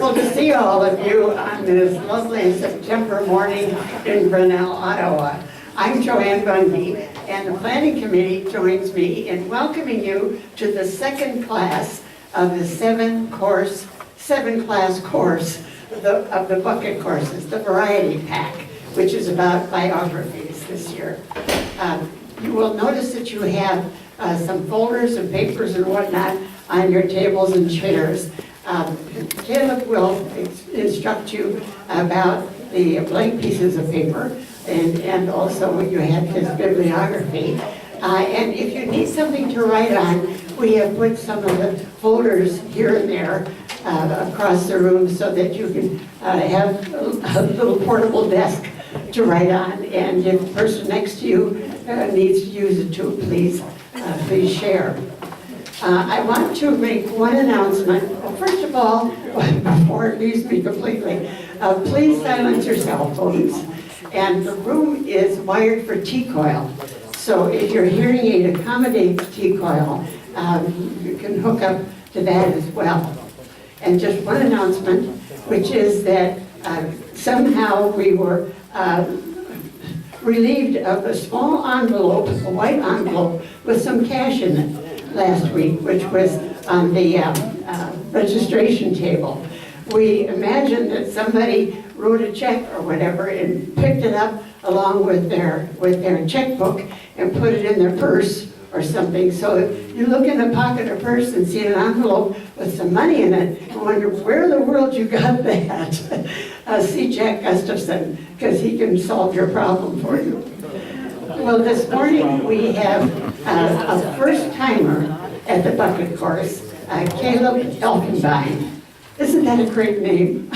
wonderful to see all of you on this lovely September morning in Grinnell, Iowa. I'm Joanne Bundy, and the Planning Committee joins me in welcoming you to the second class of the seven-class course of the bucket courses, the Variety Pack, which is about biographies this year. You will notice that you have some folders and papers and whatnot on your tables and chairs. Caleb will instruct you about the blank pieces of paper, and also you have his bibliography. And if you need something to write on, we have put some of the folders here and there across the room so that you can have a little portable desk to write on. And if the person next to you needs to use it too, please share. I want to make one announcement. First of all, before it leaves me completely, please silence your cell phones. And the room is wired for T-coil. So if your hearing aid accommodates T-coil, you can hook up to that as well. And just one announcement, which is that somehow we were relieved of a small envelope, a white envelope, with some cash in it last week, which was on the registration table. We imagined that somebody wrote a check or whatever and picked it up along with their checkbook and put it in their purse or something. So if you look in the pocket or purse and see an envelope with some money in it, and wonder where in the world you got that. See Jack Gustafson, because he can solve your problem for you. Well, this morning we have a first-timer at the bucket course, Caleb Elfenbein. Isn't that a great name?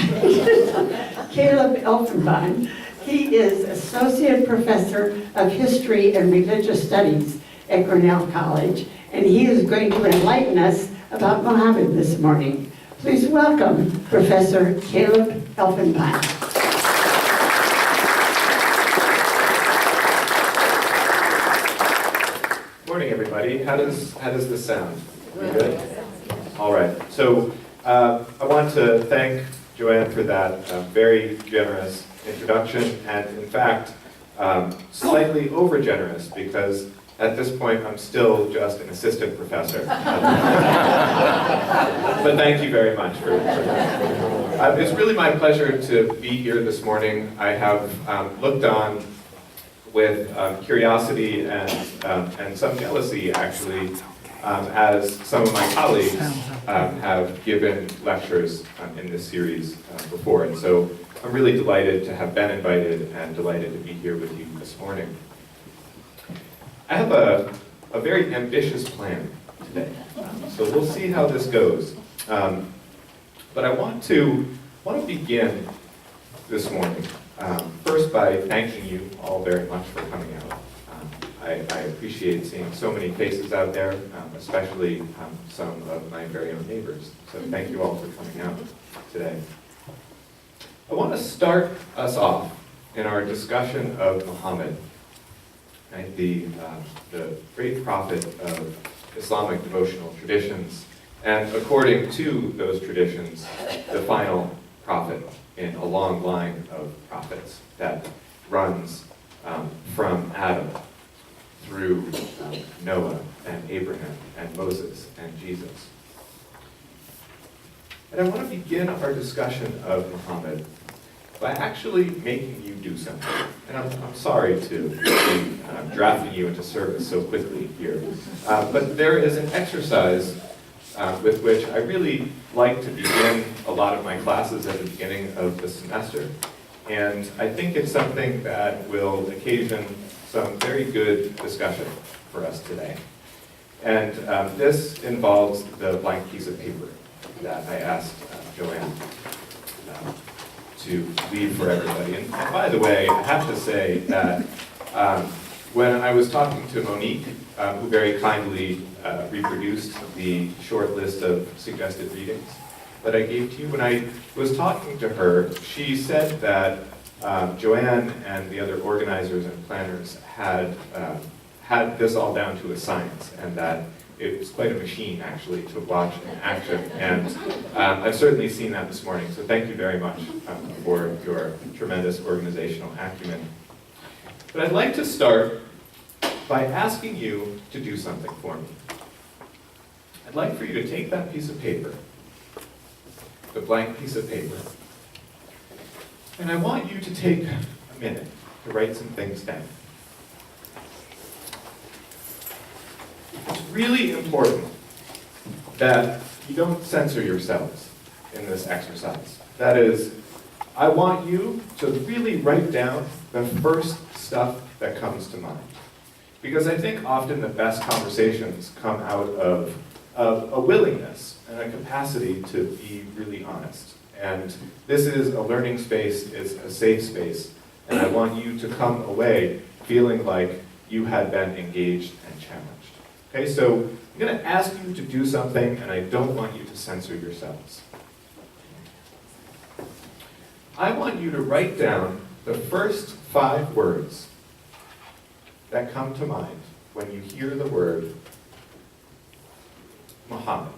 Caleb Elfenbein. He is Associate Professor of History and Religious Studies at Grinnell College, and he is going to enlighten us about Muhammad this morning. Please welcome Professor Caleb Elfenbein. Morning, everybody. How does this sound? You good? All right. So I want to thank Joanne for that very generous introduction, and in fact, slightly over generous, because at this point I'm still just an assistant professor. But thank you very much for that. It's really my pleasure to be here this morning. I have looked on with curiosity and some jealousy, actually, as some of my colleagues have given lectures in this series before. And so I'm really delighted to have been invited and delighted to be here with you this morning. I have a very ambitious plan today, so we'll see how this goes. But I want to begin this morning first by thanking you all very much for coming out. I appreciate seeing so many faces out there, especially some of my very own neighbors. So thank you all for coming out today. I want to start us off in our discussion of Muhammad, right? The great prophet of Islamic devotional traditions, and according to those traditions, the final prophet in a long line of prophets that runs from Adam through Noah and Abraham and Moses and Jesus. And I want to begin our discussion of Muhammad by actually making you do something. And I'm sorry to be drafting you into service so quickly here, but there is an exercise with which I really like to begin a lot of my classes at the beginning of the semester. And I think it's something that will occasion some very good discussion for us today. And this involves the blank piece of paper that I asked Joanne to leave for everybody. And by the way, I have to say that when I was talking to Monique, who very kindly reproduced the short list of suggested readings that I gave to you, when I was talking to her, she said that Joanne and the other organizers and planners had this all down to a science, and that it's quite a machine, actually, to watch in action. And I've certainly seen that this morning, so thank you very much for your tremendous organizational acumen. But I'd like to start by asking you to do something for me. I'd like for you to take that piece of paper, the blank piece of paper, and I want you to take a minute to write some things down. It's really important that you don't censor yourselves in this exercise. That is, I want you to really write down the first stuff that comes to mind. Because I think often the best conversations come out of a willingness and a capacity to be really honest. And this is a learning space, it's a safe space, and I want you to come away feeling like you had been engaged and challenged. Okay, so I'm going to ask you to do something, and I don't want you to censor yourselves. I want you to write down the first 5 words that come to mind when you hear the word Muhammad.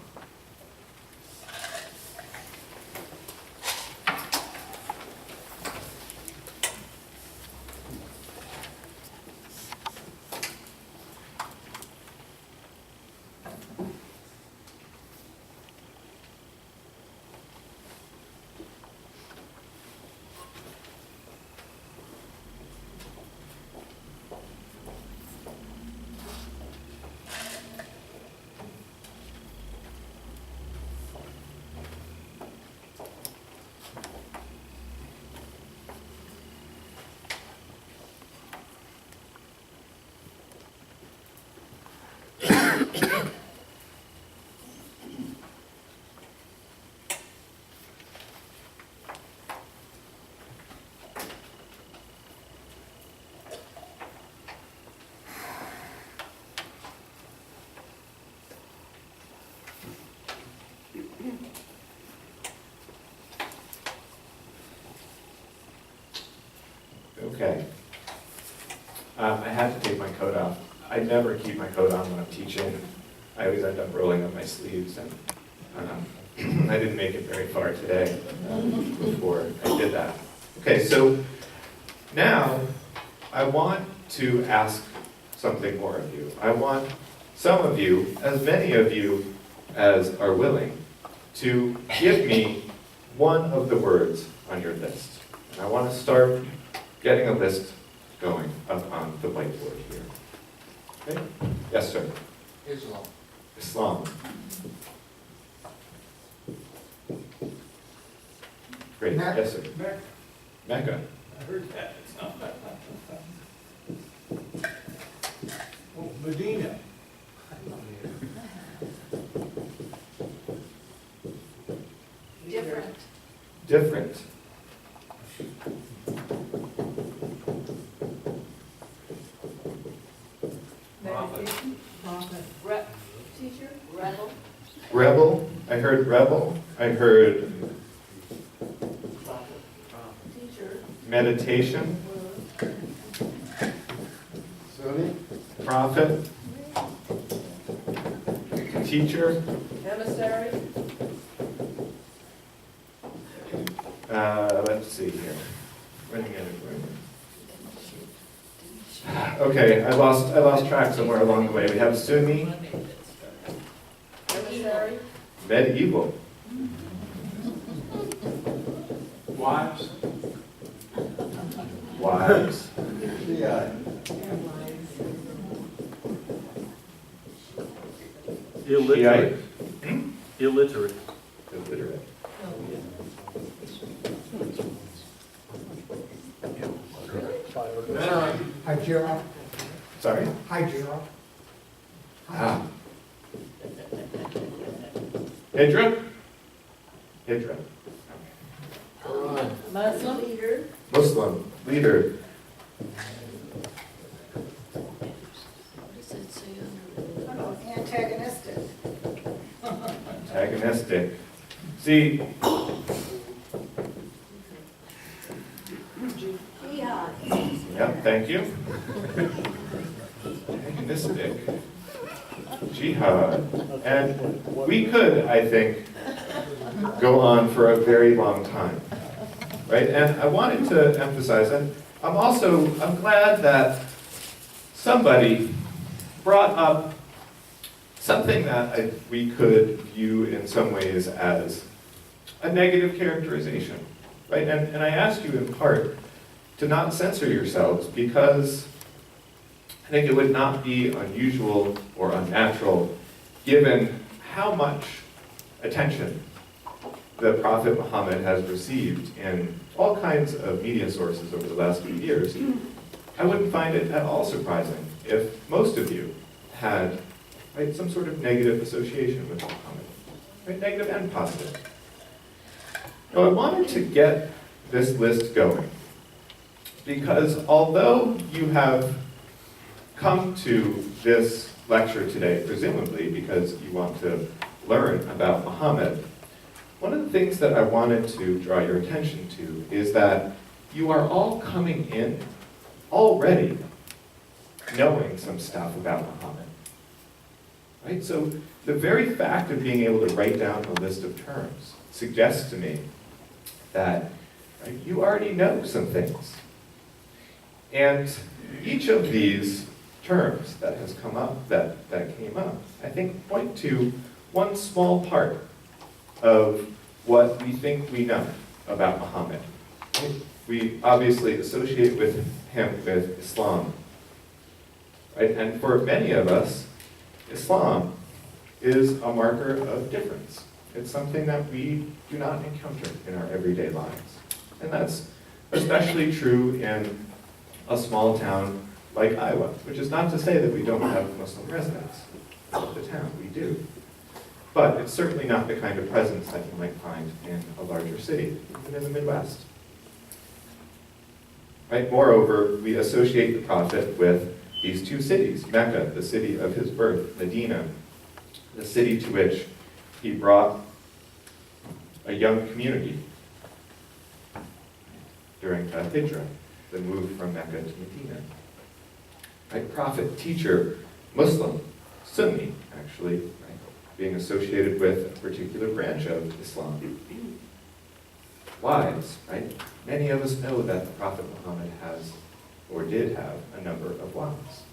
Okay. I had to take my coat off. I never keep my coat on when I'm teaching. I always end up rolling up my sleeves, and I didn't make it very far today before I did that. Okay, so now I want to ask something more of you. I want some of you, as many of you as are willing, to give me one of the words on your list. And I want to start getting a list going up on the whiteboard here. Okay? Yes, sir. Islam. Islam. Great. Mecca. Yes, sir. Mecca. Mecca. I heard that. Oh, Medina. Different. Different. Meditation. Teacher. Rebel. Rebel. I heard rebel. I heard Teacher. meditation. Sunni. Prophet. Teacher. Emissary. Let's see here. Running out of room. Okay, I lost track somewhere along the way. We have Sunni, Emissary. medieval, Wives. wives, Yeah. Illiterate. Shiite, Illiterate. illiterate. Hi, Gerald. Sorry? Hi, Gerald. Ah. Hijra? Hijra. Muslim. Leader. Muslim, leader, Antagonistic. antagonistic. See, Jihad. yep, thank you. Antagonistic. jihad. And we could, I think, go on for a very long time, right? And I wanted to emphasize, and I'm glad that somebody brought up something that we could view in some ways as a negative characterization, right? And I ask you in part to not censor yourselves, because I think it would not be unusual or unnatural given how much attention the Prophet Muhammad has received in all kinds of media sources over the last few years. I wouldn't find it at all surprising if most of you had, right, some sort of negative association with Muhammad, right, negative and positive. Now, I wanted to get this list going because although you have come to this lecture today, presumably because you want to learn about Muhammad, one of the things that I wanted to draw your attention to is that you are all coming in already knowing some stuff about Muhammad. Right? So the very fact of being able to write down a list of terms suggests to me that, right, you already know some things. And each of these terms that has come up, that came up, I think point to one small part of what we think we know about Muhammad. We obviously associate with him with Islam. Right? And for many of us, Islam is a marker of difference. It's something that we do not encounter in our everyday lives. And that's especially true in a small town like Iowa, which is not to say that we don't have Muslim residents of the town. We do. But it's certainly not the kind of presence that you might find in a larger city, even in the Midwest. Right? Moreover, we associate the Prophet with these two cities, Mecca, the city of his birth, Medina, the city to which he brought a young community during the Hijrah, the move from Mecca to Medina. Right? Prophet, teacher, Muslim, Sunni, actually, right? Being associated with a particular branch of Islam. Wives, right? Many of us know that the Prophet Muhammad has, or did have, a number of wives.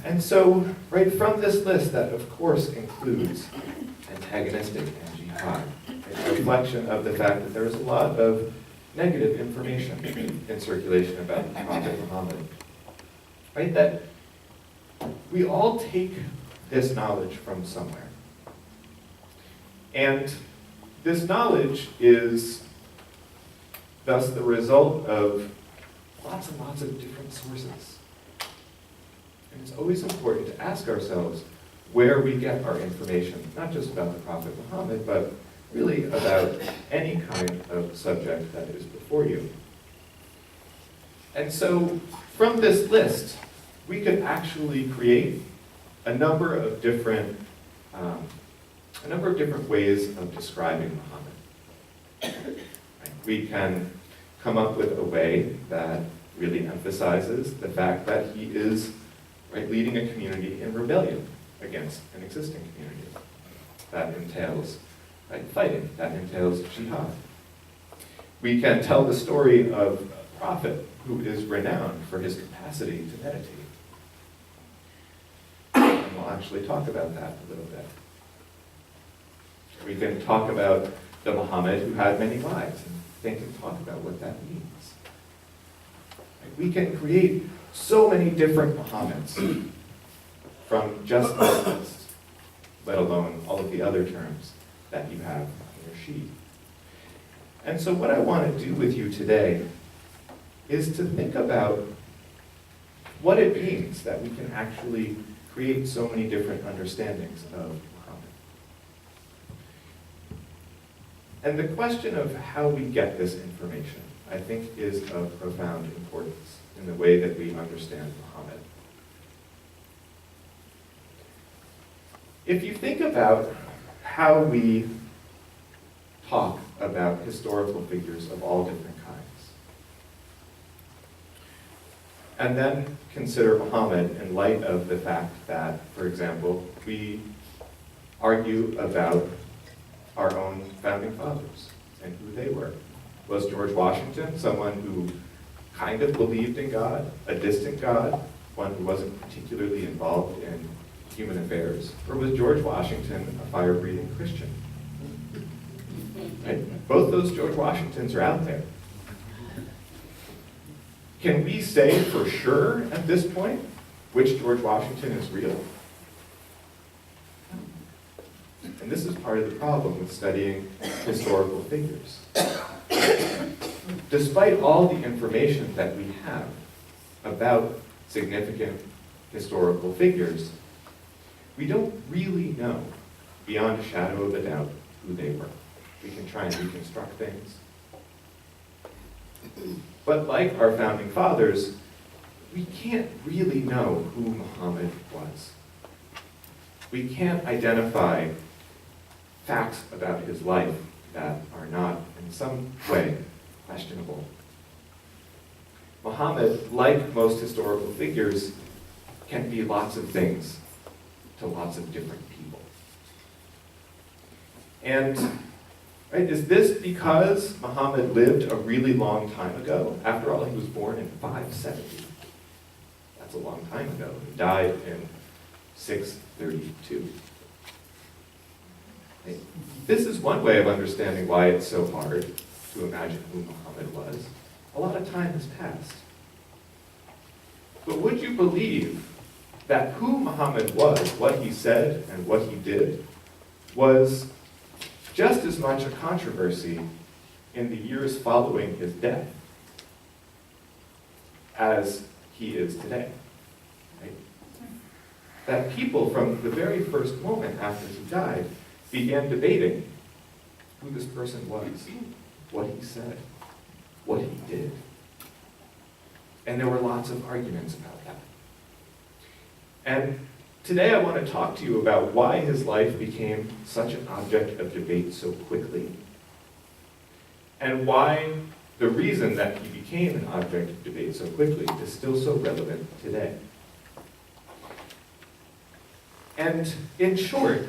And so, right from this list that of course includes antagonistic and jihad, it's a reflection of the fact that there is a lot of negative information in circulation about the Prophet Muhammad. Right? That we all take this knowledge from somewhere. And this knowledge is thus the result of lots and lots of different sources. And it's always important to ask ourselves where we get our information, not just about the Prophet Muhammad, but really about any kind of subject that is before you. And so from this list, we could actually create a number of different ways of describing Muhammad. We can come up with a way that really emphasizes the fact that he is, right, leading a community in rebellion against an existing community. That entails, right, fighting. That entails jihad. We can tell the story of a prophet who is renowned for his capacity to meditate. And we'll actually talk about that a little bit. We can talk about the Muhammad who had many wives and think and talk about what that means. We can create so many different Muhammads from just this list, let alone all of the other terms that you have in your sheet. And so what I want to do with you today is to think about what it means that we can actually create so many different understandings of Muhammad. And the question of how we get this information, I think, is of profound importance in the way that we understand Muhammad. If you think about how we talk about historical figures of all different kinds, And then consider Muhammad in light of the fact that, for example, we argue about our own founding fathers and who they were. Was George Washington someone who kind of believed in God, a distant God, one who wasn't particularly involved in human affairs? Or was George Washington a fire-breathing Christian? Right? Both those George Washingtons are out there. Can we say for sure at this point which George Washington is real? And this is part of the problem with studying historical figures. Despite all the information that we have about significant historical figures, we don't really know, beyond a shadow of a doubt, who they were. We can try and reconstruct things. But like our founding fathers, we can't really know who Muhammad was. We can't identify facts about his life that are not in some way questionable. Muhammad, like most historical figures, can be lots of things to lots of different people. And right, is this because Muhammad lived a really long time ago? After all, he was born in 570. That's a long time ago. He died in 632. This is one way of understanding why it's so hard to imagine who Muhammad was. A lot of time has passed. But would you believe that who Muhammad was, what he said and what he did, was just as much a controversy in the years following his death as he is today? Right? That people from the very first moment after he died began debating who this person was, what he said, what he did. And there were lots of arguments about that. And today I want to talk to you about why his life became such an object of debate so quickly, and why the reason that he became an object of debate so quickly is still so relevant today. And in short,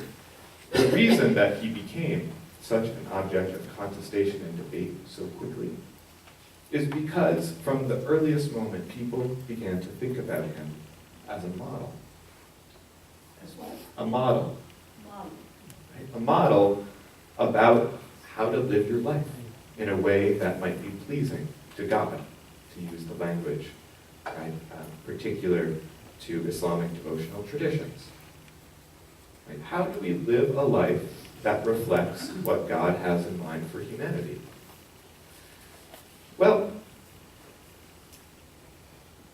the reason that he became such an object of contestation and debate so quickly is because from the earliest moment, people began to think about him as a model. As what? A model. Mom. Right? A model about how to live your life in a way that might be pleasing to God, to use the language right, particular to Islamic devotional traditions. Right? How do we live a life that reflects what God has in mind for humanity? Well,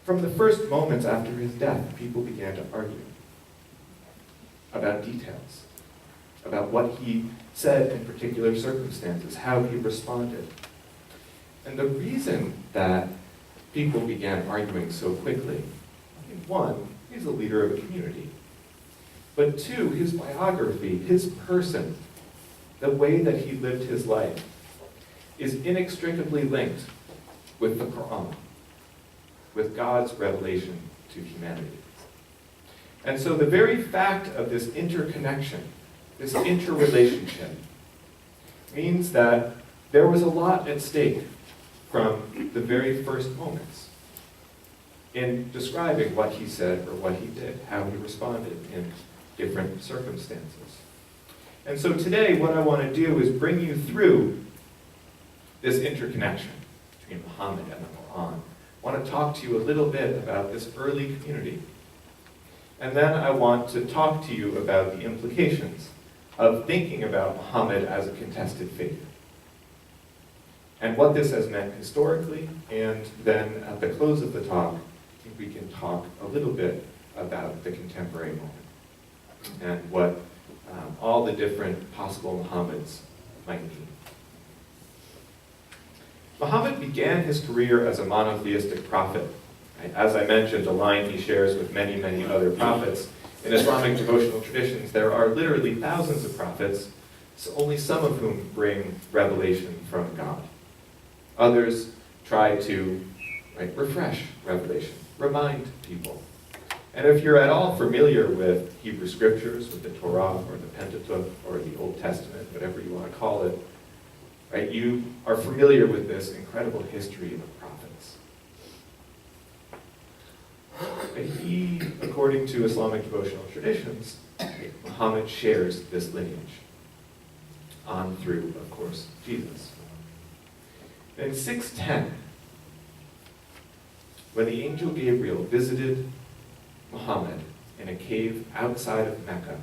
from the first moments after his death, people began to argue about details, about what he said in particular circumstances, how he responded. And the reason that people began arguing so quickly, one, he's a leader of a community. But two, his biography, his person, the way that he lived his life, is inextricably linked with the Quran, with God's revelation to humanity. And so the very fact of this interconnection, this interrelationship, means that there was a lot at stake from the very first moments in describing what he said or what he did, how he responded in different circumstances. And so today what I want to do is bring you through this interconnection between Muhammad and the Quran. I want to talk to you a little bit about this early community. And then I want to talk to you about the implications of thinking about Muhammad as a contested figure, and what this has meant historically, and then at the close of the talk, I think we can talk a little bit about the contemporary moment, and what all the different possible Muhammads might mean. Muhammad began his career as a monotheistic prophet. Right? As I mentioned, a line he shares with many, many other prophets. In Islamic devotional traditions, there are literally thousands of prophets, so only some of whom bring revelation from God. Others try to refresh revelation remind people. And if you're at all familiar with Hebrew scriptures, with the Torah or the Pentateuch or the Old Testament, whatever you want to call it, right, you are familiar with this incredible history of prophets. And he, according to Islamic devotional traditions, Muhammad shares this lineage on through, of course, Jesus. In 610, when the angel Gabriel visited Muhammad in a cave outside of Mecca,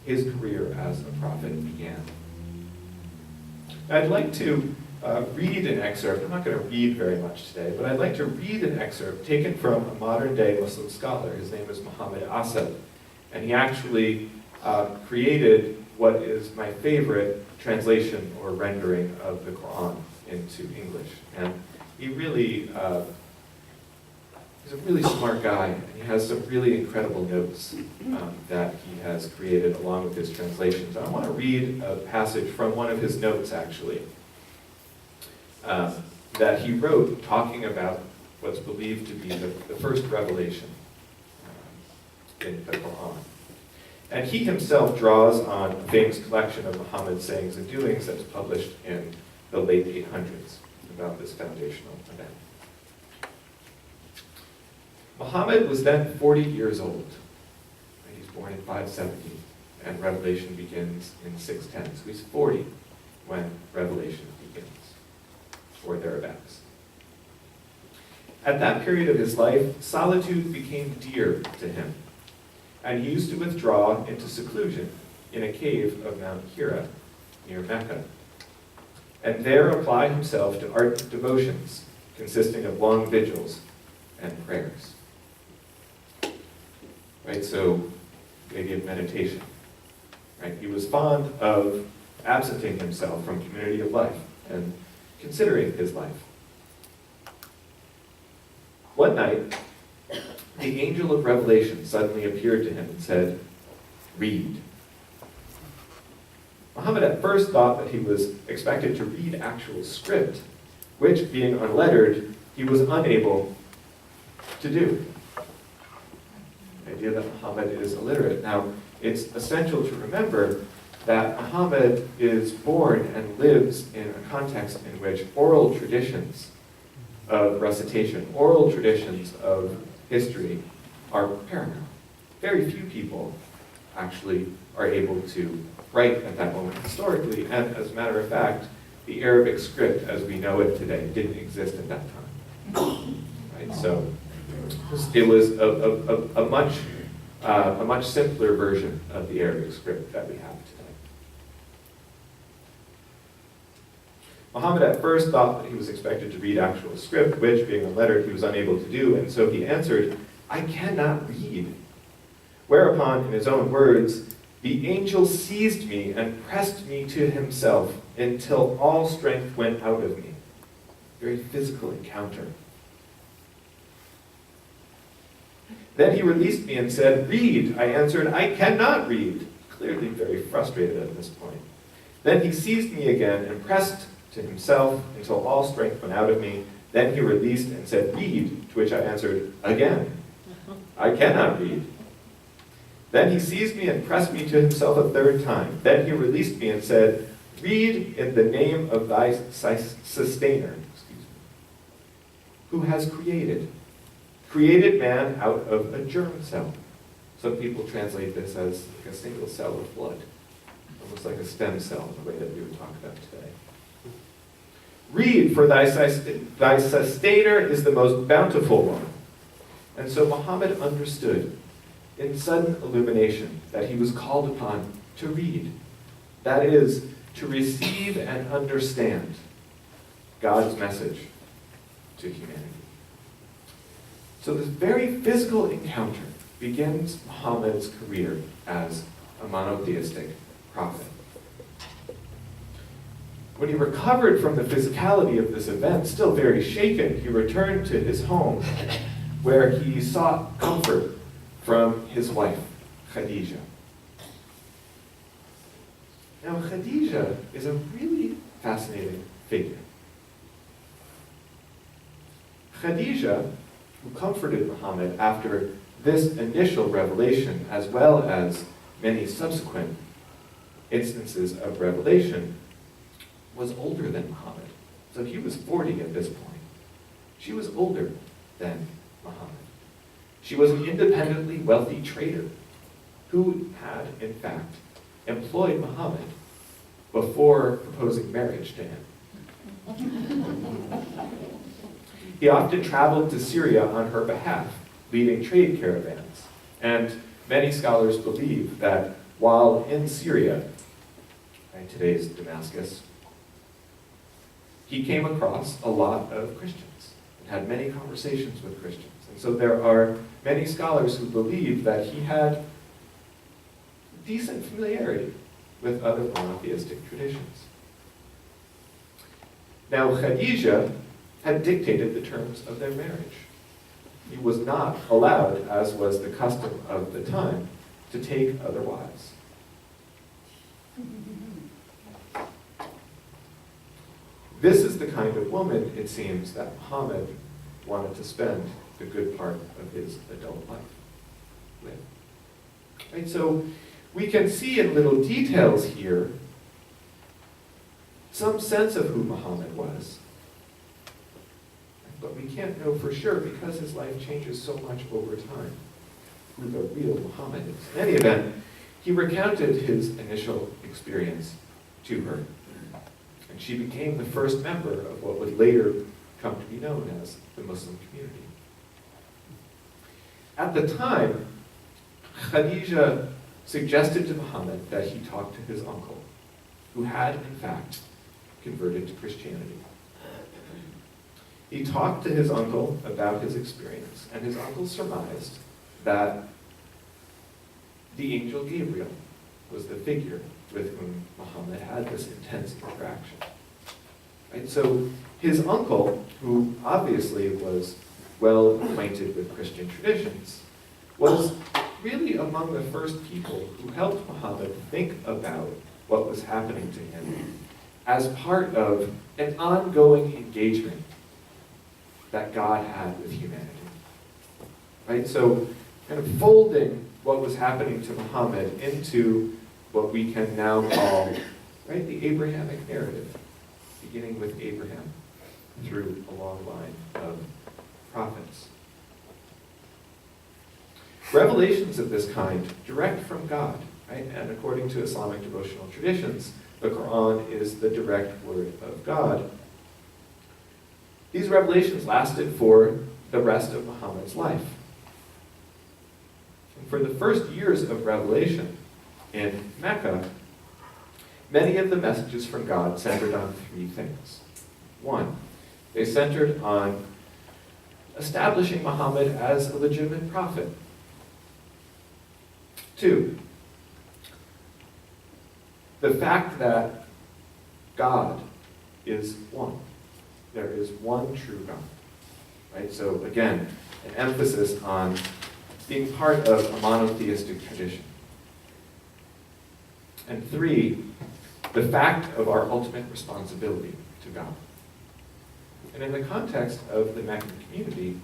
his career as a prophet began. I'd like to read an excerpt. I'm not going to read very much today, but I'd like to read an excerpt taken from a modern-day Muslim scholar. His name is Muhammad Asad, and he actually created what is my favorite translation or rendering of the Quran into English. And he really, he's a really smart guy, and he has some really incredible notes that he has created along with his translations. I want to read a passage from one of his notes, actually, that he wrote talking about what's believed to be the first revelation in the Quran. And he himself draws on a famous collection of Muhammad's sayings and doings that's published in the late 800s about this foundational event. Muhammad was then 40 years old. He's born in 570, and Revelation begins in 610. So he's 40 when Revelation begins, or thereabouts. At that period of his life, solitude became dear to him, and he used to withdraw into seclusion in a cave of Mount Hira near Mecca, and there apply himself to ardent devotions consisting of long vigils and prayers. Right, so the idea of meditation. Right, he was fond of absenting himself from community of life and considering his life. One night, the angel of revelation suddenly appeared to him and said, "Read." Muhammad at first thought that he was expected to read actual script, which, being unlettered, he was unable to do. The idea that Muhammad is illiterate. Now, it's essential to remember that Muhammad is born and lives in a context in which oral traditions of recitation, oral traditions of history are paramount. Very few people actually are able to write at that moment historically, and as a matter of fact, the Arabic script as we know it today didn't exist at that time. Right? So it was a much simpler version of the Arabic script that we have today. Muhammad at first thought that he was expected to read actual script, which, being unlettered, he was unable to do, and so he answered, "I cannot read." Whereupon, in his own words, the angel seized me and pressed me to himself until all strength went out of me. Very physical encounter. Then he released me and said, "Read." I answered, "I cannot read." Clearly very frustrated at this point. Then he seized me again and pressed to himself until all strength went out of me. Then he released and said, "Read," to which I answered, again, "I cannot read." Then he seized me and pressed me to himself a third time. Then he released me and said, "Read in the name of thy sustainer, who has created man out of a germ cell." Some people translate this as like a single cell of blood, almost like a stem cell, the way that we would talk about today. "Read, for thy sustainer is the most bountiful one." And so Muhammad understood in sudden illumination that he was called upon to read. That is, to receive and understand God's message to humanity. So this very physical encounter begins Muhammad's career as a monotheistic prophet. When he recovered from the physicality of this event, still very shaken, he returned to his home where he sought comfort from his wife, Khadija. Now, Khadija is a really fascinating figure. Khadija who comforted Muhammad after this initial revelation, as well as many subsequent instances of revelation, was older than Muhammad. So he was 40 at this point. She was older than Muhammad. She was an independently wealthy trader who had, in fact, employed Muhammad before proposing marriage to him. He often traveled to Syria on her behalf, leading trade caravans. And many scholars believe that while in Syria, right, today's Damascus, he came across a lot of Christians and had many conversations with Christians. And so there are many scholars who believe that he had decent familiarity with other monotheistic traditions. Now, Khadijah had dictated the terms of their marriage. He was not allowed, as was the custom of the time, to take other wives. This is the kind of woman, it seems, that Muhammad wanted to spend the good part of his adult life with. Right? So we can see in little details here some sense of who Muhammad was. But we can't know for sure because his life changes so much over time who the real Muhammad is. In any event, he recounted his initial experience to her. And she became the first member of what would later come to be known as the Muslim community. At the time, Khadijah suggested to Muhammad that he talk to his uncle, who had, in fact, converted to Christianity. He talked to his uncle about his experience, and his uncle surmised that the angel Gabriel was the figure with whom Muhammad had this intense interaction. Right? So his uncle, who obviously was well acquainted with Christian traditions, was really among the first people who helped Muhammad think about what was happening to him as part of an ongoing engagement that God had with humanity. Right? So kind of folding what was happening to Muhammad into what we can now call, right, the Abrahamic narrative, beginning with Abraham through a long line of prophets. Revelations of this kind, direct from God, right? And according to Islamic devotional traditions, the Quran is the direct word of God. These revelations lasted for the rest of Muhammad's life. And for the first years of revelation in Mecca, many of the messages from God centered on three things. One, they centered on establishing Muhammad as a legitimate prophet. Two, the fact that God is one. There is one true God. Right? So again, an emphasis on being part of a monotheistic tradition. And three, the fact of our ultimate responsibility to God. And in the context of the Meccan community,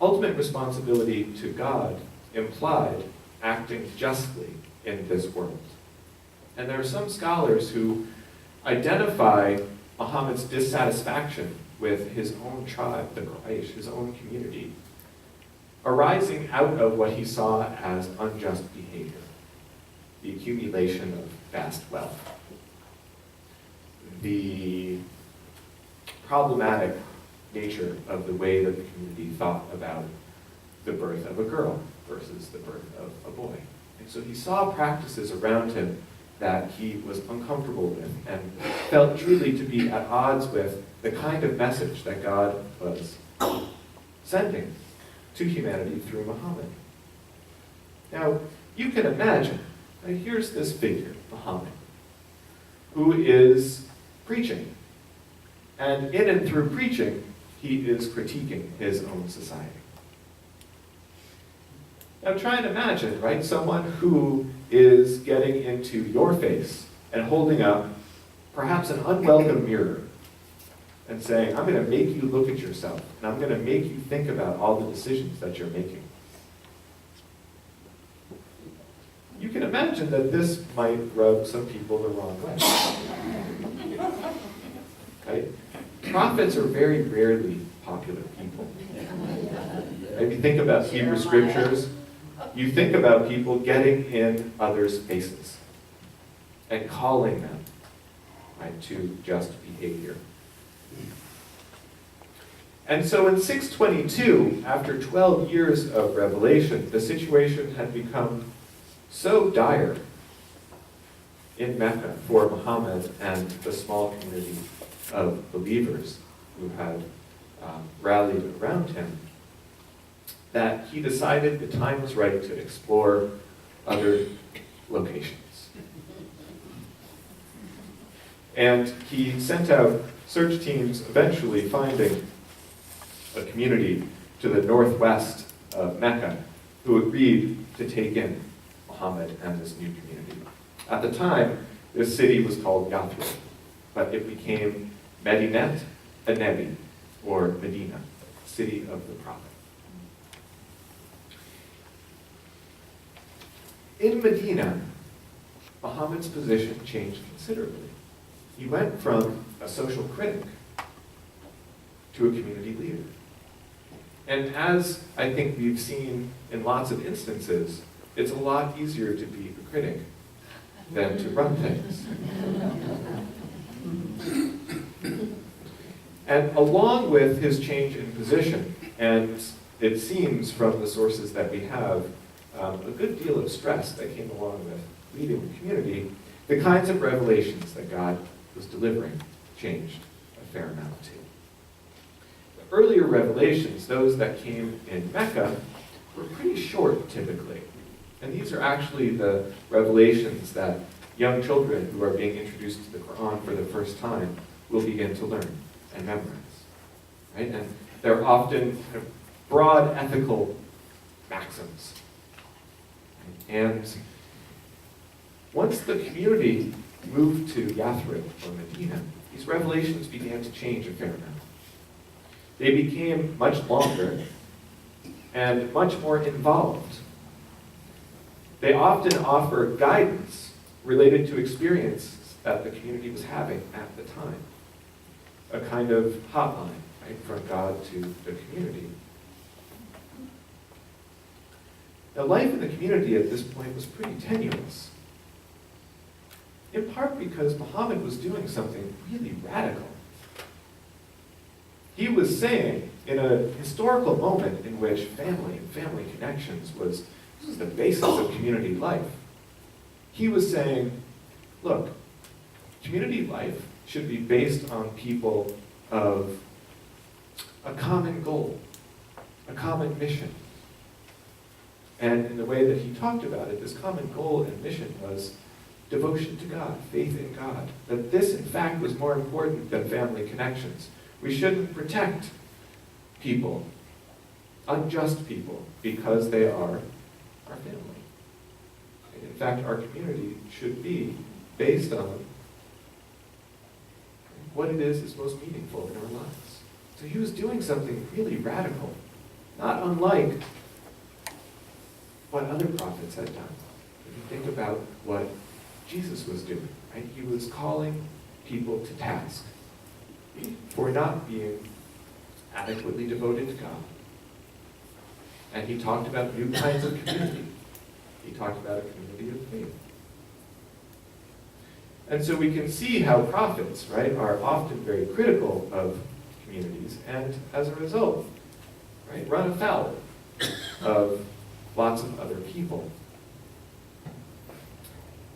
ultimate responsibility to God implied acting justly in this world. And there are some scholars who identify Muhammad's dissatisfaction with his own tribe, the Quraysh, his own community, arising out of what he saw as unjust behavior, the accumulation of vast wealth, the problematic nature of the way that the community thought about the birth of a girl versus the birth of a boy. And so he saw practices around him that he was uncomfortable with and felt truly to be at odds with the kind of message that God was sending to humanity through Muhammad. Now, you can imagine, right, here's this figure, Muhammad, who is preaching. And in and through preaching, he is critiquing his own society. Now try and imagine, right, someone who is getting into your face and holding up perhaps an unwelcome mirror and saying, I'm going to make you look at yourself, and I'm going to make you think about all the decisions that you're making. You can imagine that this might rub some people the wrong way. Right? Prophets are very rarely popular people. If you think about Hebrew scriptures, you think about people getting in others' faces and calling them, right, to just behavior. And so in 622, after 12 years of revelation, the situation had become so dire in Mecca for Muhammad and the small community of believers who had rallied around him, that he decided the time was right to explore other locations. And he sent out search teams, eventually finding a community to the northwest of Mecca who agreed to take in Muhammad and this new community. At the time, this city was called Yathrib, but it became Medina, Nebi, or Medina, city of the prophet. In Medina, Muhammad's position changed considerably. He went from a social critic to a community leader. And as I think we've seen in lots of instances, it's a lot easier to be a critic than to run things. And along with his change in position, and it seems from the sources that we have, a good deal of stress that came along with leading the community, the kinds of revelations that God was delivering changed a fair amount too. The earlier revelations, those that came in Mecca, were pretty short typically. And these are actually the revelations that young children who are being introduced to the Quran for the first time will begin to learn and memorize. Right? And they're often kind of broad ethical maxims. And once the community moved to Yathrib or Medina, these revelations began to change a fair amount. They became much longer and much more involved. They often offer guidance related to experiences that the community was having at the time. A kind of hotline, right, from God to the community. Now, life in the community at this point was pretty tenuous. In part because Muhammad was doing something really radical. He was saying, in a historical moment in which family and family connections was the basis of community life, he was saying, look, community life should be based on people of a common goal, a common mission. And in the way that he talked about it, this common goal and mission was devotion to God, faith in God. That this, in fact, was more important than family connections. We shouldn't protect people, unjust people, because they are our family. In fact, our community should be based on what it is most meaningful in our lives. So he was doing something really radical, not unlike what other prophets had done. If you think about what Jesus was doing, right? He was calling people to task for not being adequately devoted to God. And he talked about new kinds of community. He talked about a community of faith. And so we can see how prophets, right, are often very critical of communities, and as a result, right, run afoul of lots of other people.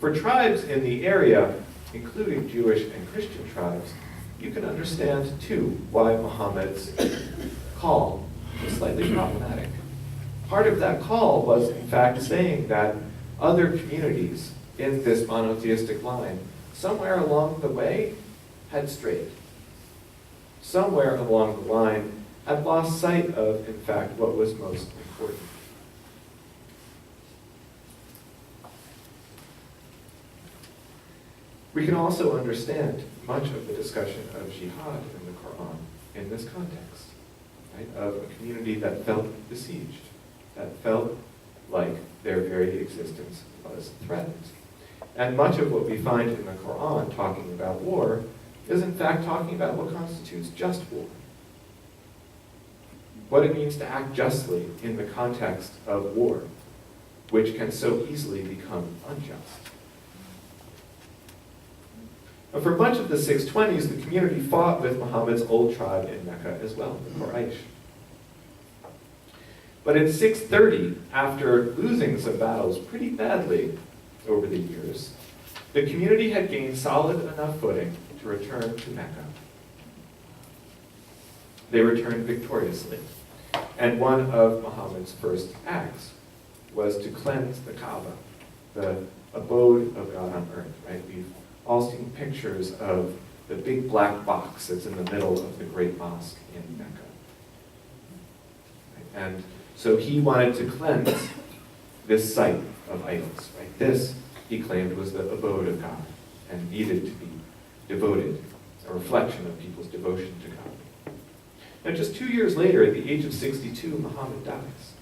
For tribes in the area, including Jewish and Christian tribes, you can understand, too, why Muhammad's call was slightly problematic. Part of that call was, in fact, saying that other communities in this monotheistic line, somewhere along the way, had strayed. Somewhere along the line, had lost sight of, in fact, what was most important. We can also understand much of the discussion of jihad in the Quran in this context, right? Of a community that felt besieged, that felt like their very existence was threatened. And much of what we find in the Quran talking about war is in fact talking about what constitutes just war. What it means to act justly in the context of war, which can so easily become unjust. But for much of the 620s, the community fought with Muhammad's old tribe in Mecca as well, the Quraysh. But in 630, after losing some battles pretty badly over the years, the community had gained solid enough footing to return to Mecca. They returned victoriously. And one of Muhammad's first acts was to cleanse the Kaaba, the abode of God on earth, right? We've all seen pictures of the big black box that's in the middle of the great mosque in Mecca. And so he wanted to cleanse this site of idols, right? This, he claimed, was the abode of God and needed to be devoted, a reflection of people's devotion to God. Now, just 2 years later, at the age of 62, Muhammad dies,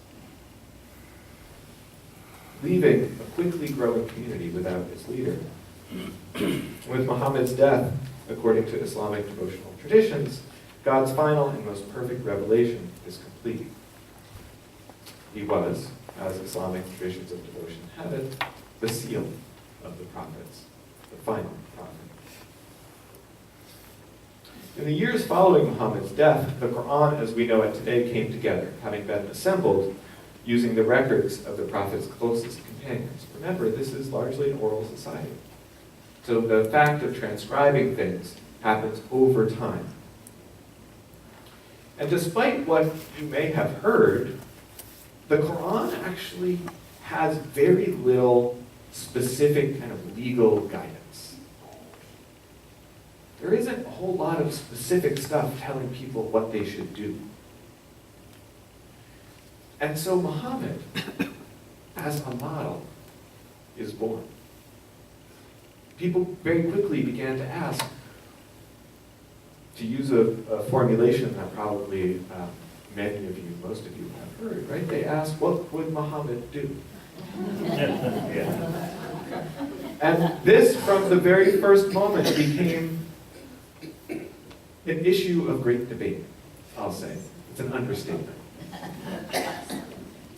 leaving a quickly growing community without its leader. With Muhammad's death, according to Islamic devotional traditions, God's final and most perfect revelation is complete. He was, as Islamic traditions of devotion have it, the seal of the prophets, the final prophet. In the years following Muhammad's death, the Quran as we know it today came together, having been assembled using the records of the prophet's closest companions. Remember, this is largely an oral society. So the fact of transcribing things happens over time. And despite what you may have heard, the Quran actually has very little specific kind of legal guidance. There isn't a whole lot of specific stuff telling people what they should do. And so Muhammad, as a model, is born. People very quickly began to ask, to use a formulation that probably many of you, most of you have heard, right? They asked, what would Muhammad do? Yeah. And this, from the very first moment, became an issue of great debate, I'll say. It's an understatement.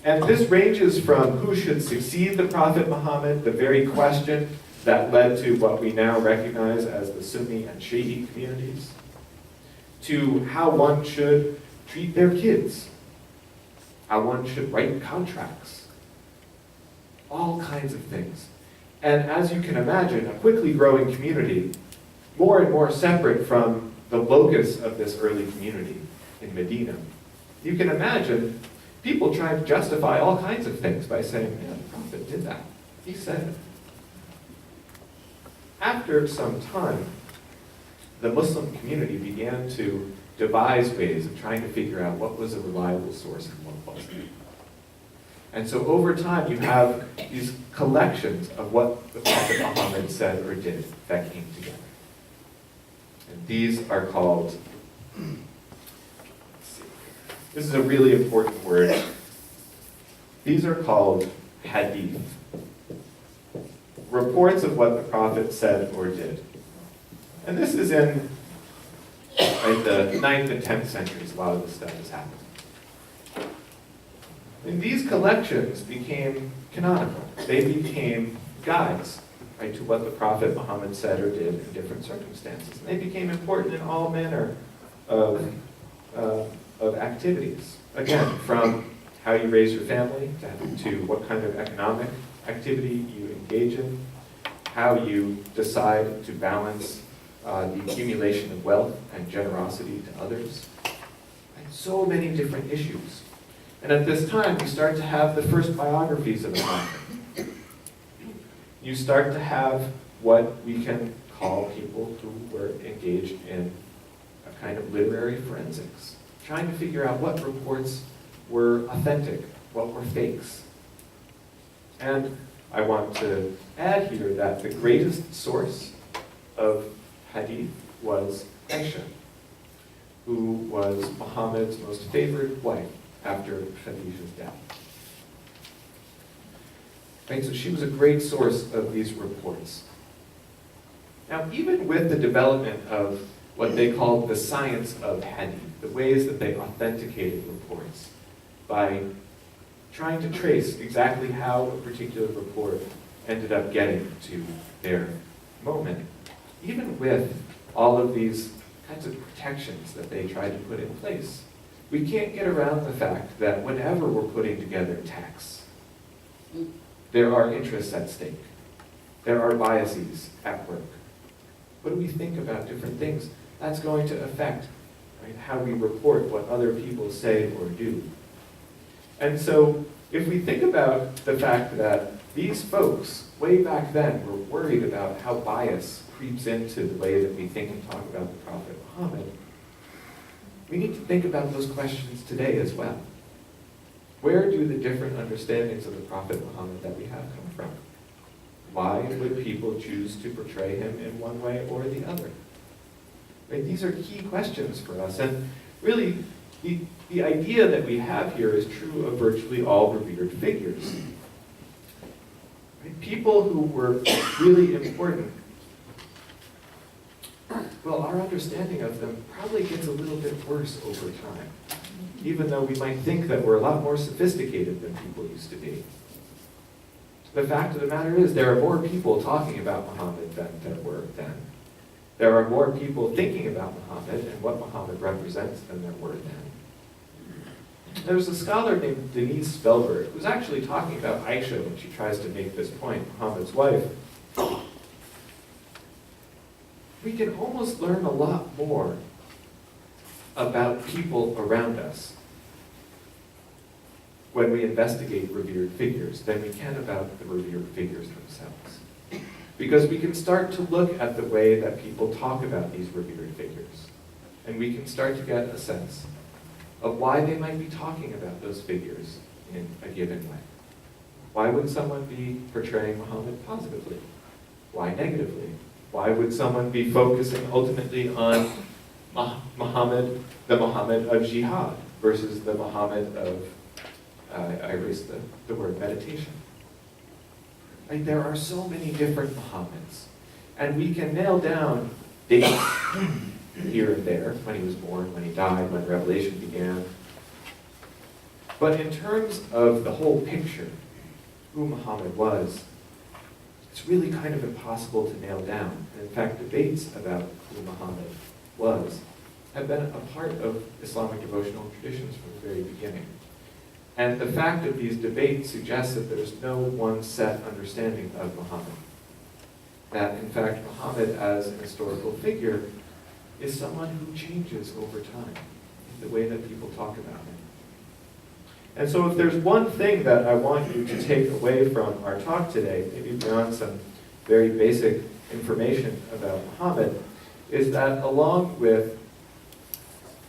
And this ranges from who should succeed the Prophet Muhammad, the very question that led to what we now recognize as the Sunni and Shi'i communities, to how one should treat their kids, how one should write contracts, all kinds of things. And as you can imagine, a quickly growing community, more and more separate from the locus of this early community in Medina. You can imagine people trying to justify all kinds of things by saying, yeah, the Prophet did that. He said it. After some time, the Muslim community began to devise ways of trying to figure out what was a reliable source and what wasn't. And so over time, you have these collections of what the Prophet Muhammad said or did that came together. And these are called, let's see, this is a really important word. These are called hadith. Reports of what the Prophet said or did. And this is in the 9th and 10th centuries, a lot of this stuff has happened. And these collections became canonical. They became guides, right, to what the Prophet Muhammad said or did in different circumstances. And they became important in all manner of activities. Again, from how you raise your family to what kind of economic activity you engage in, how you decide to balance the accumulation of wealth and generosity to others. And so many different issues. And at this time, you start to have the first biographies of the Prophet. You start to have what we can call people who were engaged in a kind of literary forensics, trying to figure out what reports were authentic, what were fakes. And I want to add here that the greatest source of hadith was Aisha, who was Muhammad's most favored wife after Khadija's death. Right, so she was a great source of these reports. Now, even with the development of what they called the science of hadith, the ways that they authenticated reports by trying to trace exactly how a particular report ended up getting to their moment, even with all of these kinds of protections that they tried to put in place, we can't get around the fact that whenever we're putting together texts, there are interests at stake. There are biases at work. What do we think about different things? That's going to affect, right, how we report what other people say or do. And so, if we think about the fact that these folks, way back then, were worried about how bias creeps into the way that we think and talk about the Prophet Muhammad, we need to think about those questions today as well. Where do the different understandings of the Prophet Muhammad that we have come from? Why would people choose to portray him in one way or the other? Right? These are key questions for us, and really, the idea that we have here is true of virtually all revered figures. Right? People who were really important, well, our understanding of them probably gets a little bit worse over time, even though we might think that we're a lot more sophisticated than people used to be. The fact of the matter is, there are more people talking about Muhammad than there were then. There are more people thinking about Muhammad and what Muhammad represents than there were then. There's a scholar named Denise Spellberg who's actually talking about Aisha when she tries to make this point, Muhammad's wife. We can almost learn a lot more about people around us when we investigate revered figures than we can about the revered figures themselves. Because we can start to look at the way that people talk about these revered figures, and we can start to get a sense of why they might be talking about those figures in a given way. Why would someone be portraying Muhammad positively? Why negatively? Why would someone be focusing ultimately on Muhammad, the Muhammad of jihad, versus the Muhammad of, I erased the word meditation? Like, there are so many different Muhammads, and we can nail down dates here and there, when he was born, when he died, when Revelation began. But in terms of the whole picture, who Muhammad was, it's really kind of impossible to nail down. And in fact, debates about who Muhammad was have been a part of Islamic devotional traditions from the very beginning. And the fact of these debates suggests that there's no one set understanding of Muhammad. That, in fact, Muhammad as an historical figure is someone who changes over time in the way that people talk about him. And so if there's one thing that I want you to take away from our talk today, maybe beyond some very basic information about Muhammad, is that along with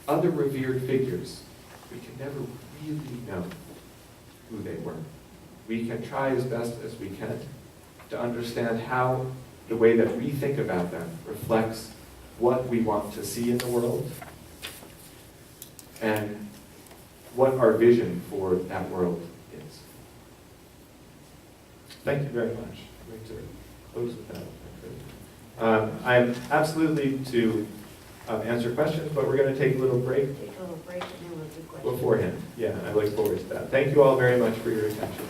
other revered figures, we can never really know who they were. We can try as best as we can to understand how the way that we think about them reflects what we want to see in the world and what our vision for that world is. Thank you very much. I'm going to close with that, if I could. I'm absolutely to answer questions, but we're going to take a little break Take a little break and then we'll do questions. beforehand. Yeah, I look forward to that. Thank you all very much for your attention.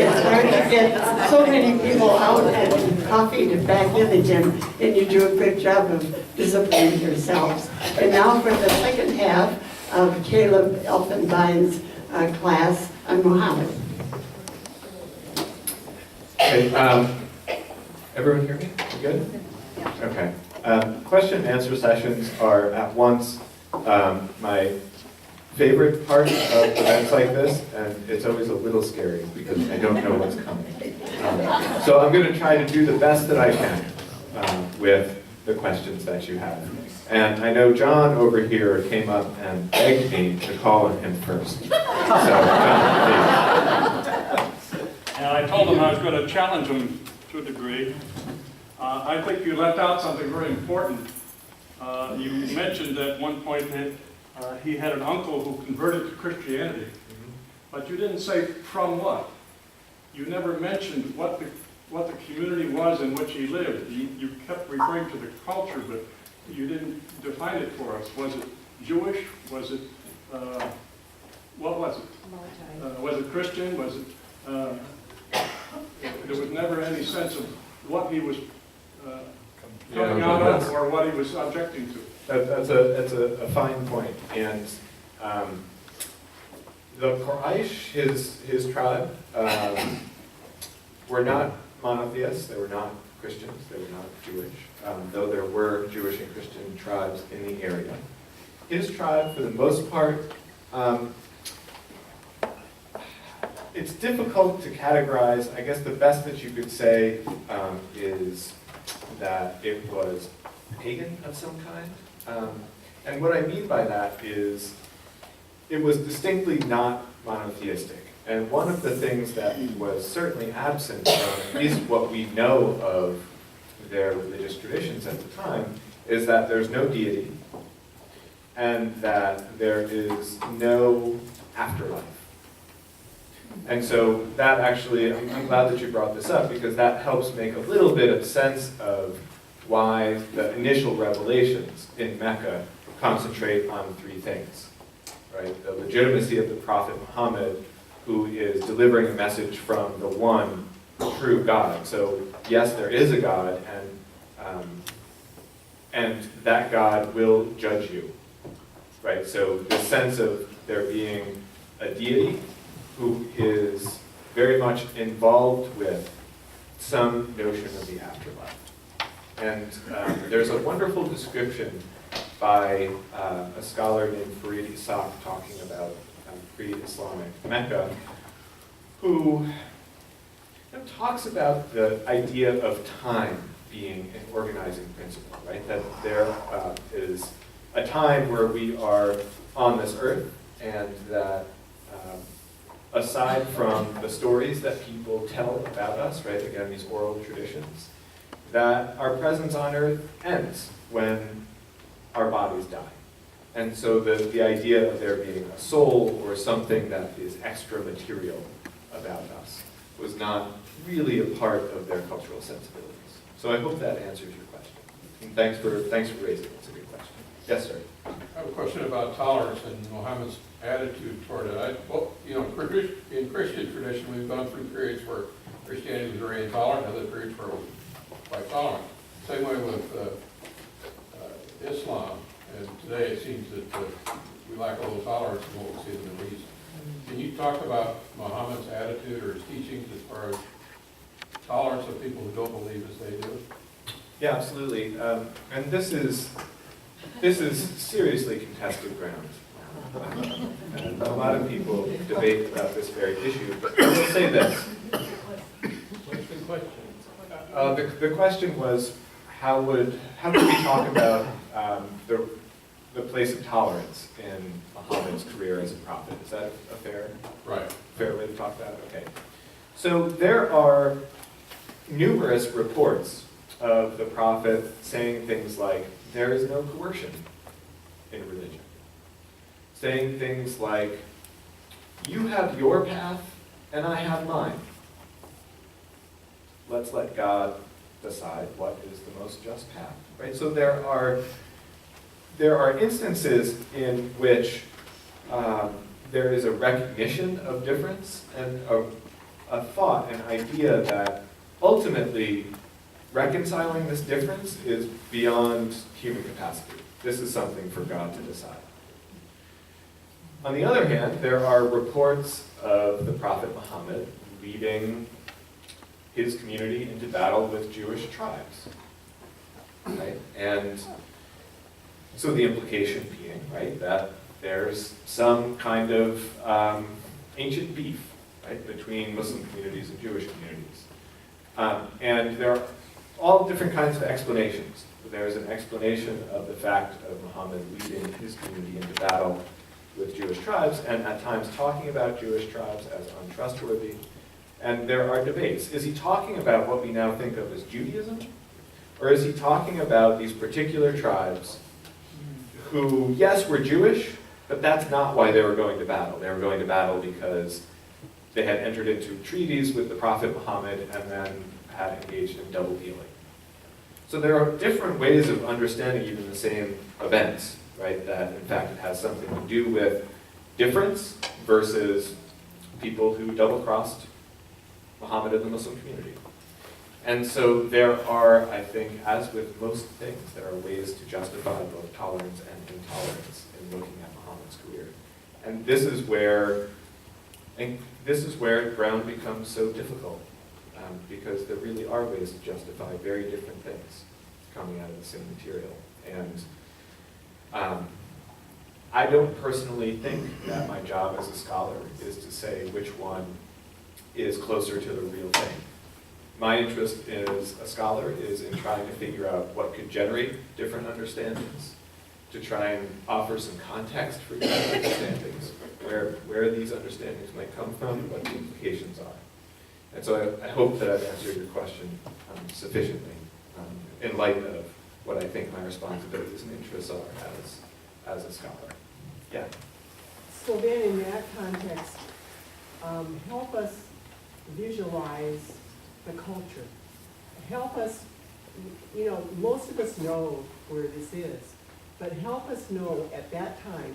It's hard to get so many people out and coffee to back in the gym, and you do a good job of disciplining yourselves. And now for the second half of Caleb Elfenbein's class on Muhammad. Okay, everyone hear me? You good? Okay. Question and answer sessions are at once my favorite part of events like this, and it's always a little scary because I don't know what's coming. So I'm going to try to do the best that I can with the questions that you have. And I know John over here came up and begged me to call on him first. So, John, please. And I told him I was going to challenge him to a degree. I think you left out something very important. You mentioned at one point that he had an uncle who converted to Christianity, but you didn't say from what. You never mentioned what the community was in which he lived. You kept referring to the culture, but you didn't define it for us. Was it Jewish? Was it, what was it? Was it Christian? Was it, there was never any sense of what he was coming out of or what he was objecting to. That's a fine point. And the Quraysh, his tribe, were not monotheists. They were not Christians. They were not Jewish, though there were Jewish and Christian tribes in the area. His tribe, for the most part, it's difficult to categorize. I guess the best that you could say is that it was pagan of some kind. And what I mean by that is it was distinctly not monotheistic. And one of the things that was certainly absent from at least what we know of their religious traditions at the time is that there's no deity and that there is no afterlife. And so that actually, I'm glad that you brought this up because that helps make a little bit of sense of why the initial revelations in Mecca concentrate on three things, right? The legitimacy of the Prophet Muhammad, who is delivering a message from the one true God. So yes, there is a God, and that God will judge you, right? So the sense of there being a deity who is very much involved with some notion of the afterlife. And there's a wonderful description by a scholar named Farid Isaac talking about pre-Islamic Mecca, who talks about the idea of time being an organizing principle, right? That there is a time where we are on this earth, and that aside from the stories that people tell about us, right, again, these oral traditions, that our presence on earth ends when our bodies die. And so the idea of there being a soul or something that is extra material about us was not really a part of their cultural sensibilities. So I hope that answers your question. And thanks for raising it. It's a good question. Yes, sir. I have a question about tolerance and Muhammad's attitude toward it. In Christian tradition, we've gone through periods where Christianity was very intolerant, other periods where it was quite tolerant. Same way with Islam. And today it seems that we lack a little tolerance in what we see in the Middle East. Can you talk about Muhammad's attitude or his teachings as far as tolerance of people who don't believe as they do? Yeah, absolutely. And this is seriously contested ground. And a lot of people debate about this very issue, but I will say this. What's the question? The question was, how could we talk about the place of tolerance in Muhammad's career as a prophet? Is that a fair way to talk about it? Okay. So there are numerous reports of the prophet saying things like, there is no coercion in religion. Saying things like, you have your path and I have mine. Let's let God decide what is the most just path, right? So there are instances in which there is a recognition of difference and a thought, an idea that ultimately reconciling this difference is beyond human capacity. This is something for God to decide. On the other hand, there are reports of the Prophet Muhammad leading his community into battle with Jewish tribes, right? And so the implication being, right, that there's some kind of ancient beef, right, between Muslim communities and Jewish communities. And there are all different kinds of explanations. There's an explanation of the fact of Muhammad leading his community into battle with Jewish tribes, and at times talking about Jewish tribes as untrustworthy. And there are debates. Is he talking about what we now think of as Judaism? Or is he talking about these particular tribes who, yes, were Jewish, but that's not why they were going to battle. They were going to battle because they had entered into treaties with the Prophet Muhammad and then had engaged in double dealing. So there are different ways of understanding even the same events, right? That in fact it has something to do with difference versus people who double-crossed Muhammad and the Muslim community. And so there are, I think, as with most things, there are ways to justify both tolerance and intolerance in looking at Muhammad's career. And this is where ground becomes so difficult, because there really are ways to justify very different things coming out of the same material. And I don't personally think that my job as a scholar is to say which one is closer to the real thing. My interest as a scholar is in trying to figure out what could generate different understandings, to try and offer some context for different understandings, where these understandings might come from, what the implications are. And so I hope that I've answered your question sufficiently in light of what I think my responsibilities and interests are as a scholar. Yeah. So then in that context, help us visualize the culture. Help us, most of us know where this is, but help us know at that time,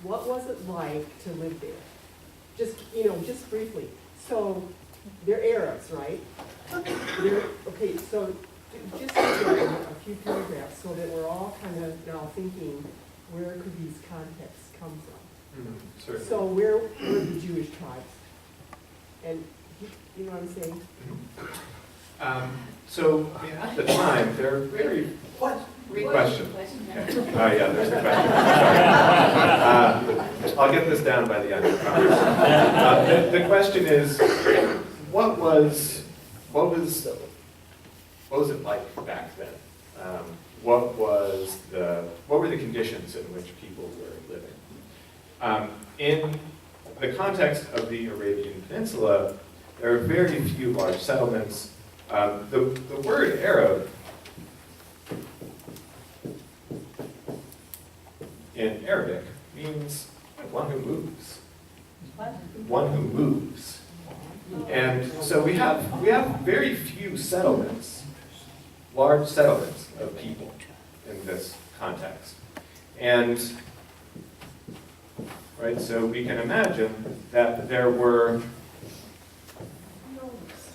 what was it like to live there? Just briefly. So they're Arabs, right? Okay, so just a few paragraphs so that we're all kind of now thinking, where could these contexts come from? Certainly. So where were the Jewish tribes? And you know what I'm saying? So at the time, there are very question. Okay. Oh yeah, there's the question. I'll get this down by the end of the conference. The question is, what was it like back then? What were the conditions in which people were living? In the context of the Arabian Peninsula, there are very few large settlements. The word Arab in Arabic means one who moves. One who moves. And so we have very few settlements, large settlements of people in this context. And right, so we can imagine that there were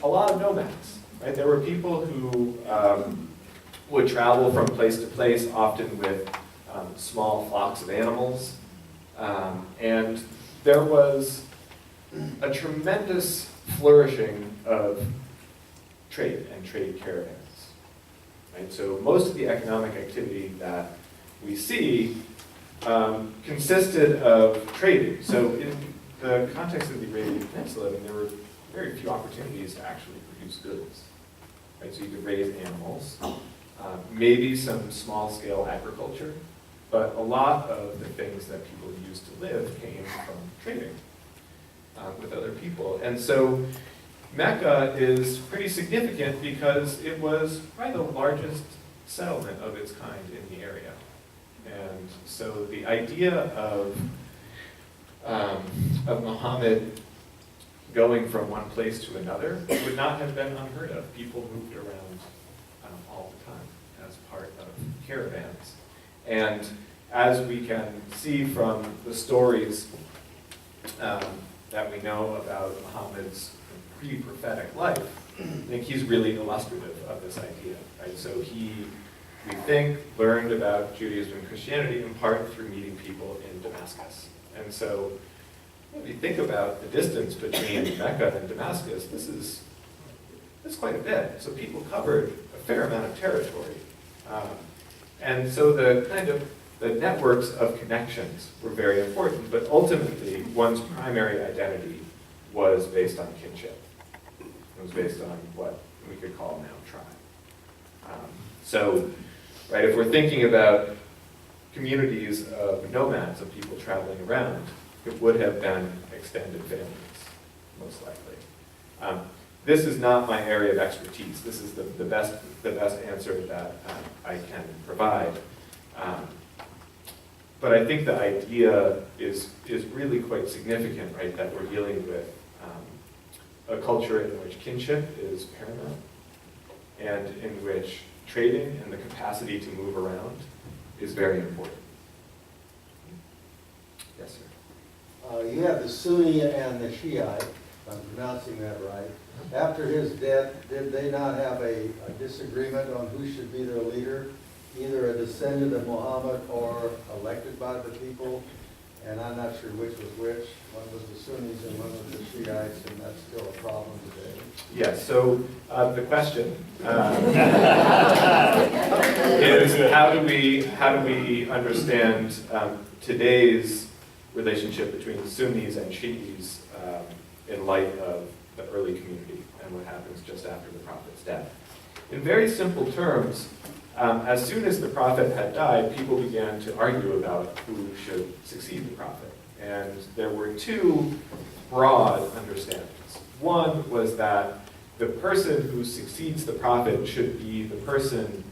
a lot of nomads. Right? There were people who would travel from place to place, often with small flocks of animals. And there was a tremendous flourishing of trade and trade caravans. Right? So most of the economic activity that we see consisted of trading. So in the context of the Arabian Peninsula, there were very few opportunities to actually produce goods. Right? So you could raise animals, maybe some small-scale agriculture, but a lot of the things that people used to live came from trading with other people. And so Mecca is pretty significant because it was probably the largest settlement of its kind in the area. And so the idea of Muhammad going from one place to another would not have been unheard of. People moved around all the time as part of caravans. And as we can see from the stories that we know about Muhammad's pre-prophetic life, I think he's really illustrative of this idea. Right? So he, we think, learned about Judaism and Christianity in part through meeting people in Damascus. And so if you think about the distance between Mecca and Damascus, that's quite a bit. So people covered a fair amount of territory. And so the networks of connections were very important, but ultimately one's primary identity was based on kinship. It was based on what we could call now tribe. So, right, if we're thinking about communities of nomads, of people traveling around, it would have been extended families, most likely. This is not my area of expertise. This is the best answer that I can provide. But I think the idea is really quite significant, right? That we're dealing with a culture in which kinship is paramount, and in which trading and the capacity to move around is very important. Yes, sir. You have the Sunni and the Shiite, if I'm pronouncing that right. After his death, did they not have a disagreement on who should be their leader? Either a descendant of Muhammad or elected by the people? And I'm not sure which was which. One was the Sunnis and one was the Shiites, and that's still a problem today. Yes, so the question is how do we understand today's relationship between Sunnis and Shiites in light of the early community and what happens just after the Prophet's death? In very simple terms, as soon as the Prophet had died, people began to argue about who should succeed the Prophet. And there were two broad understandings. One was that the person who succeeds the Prophet should be the person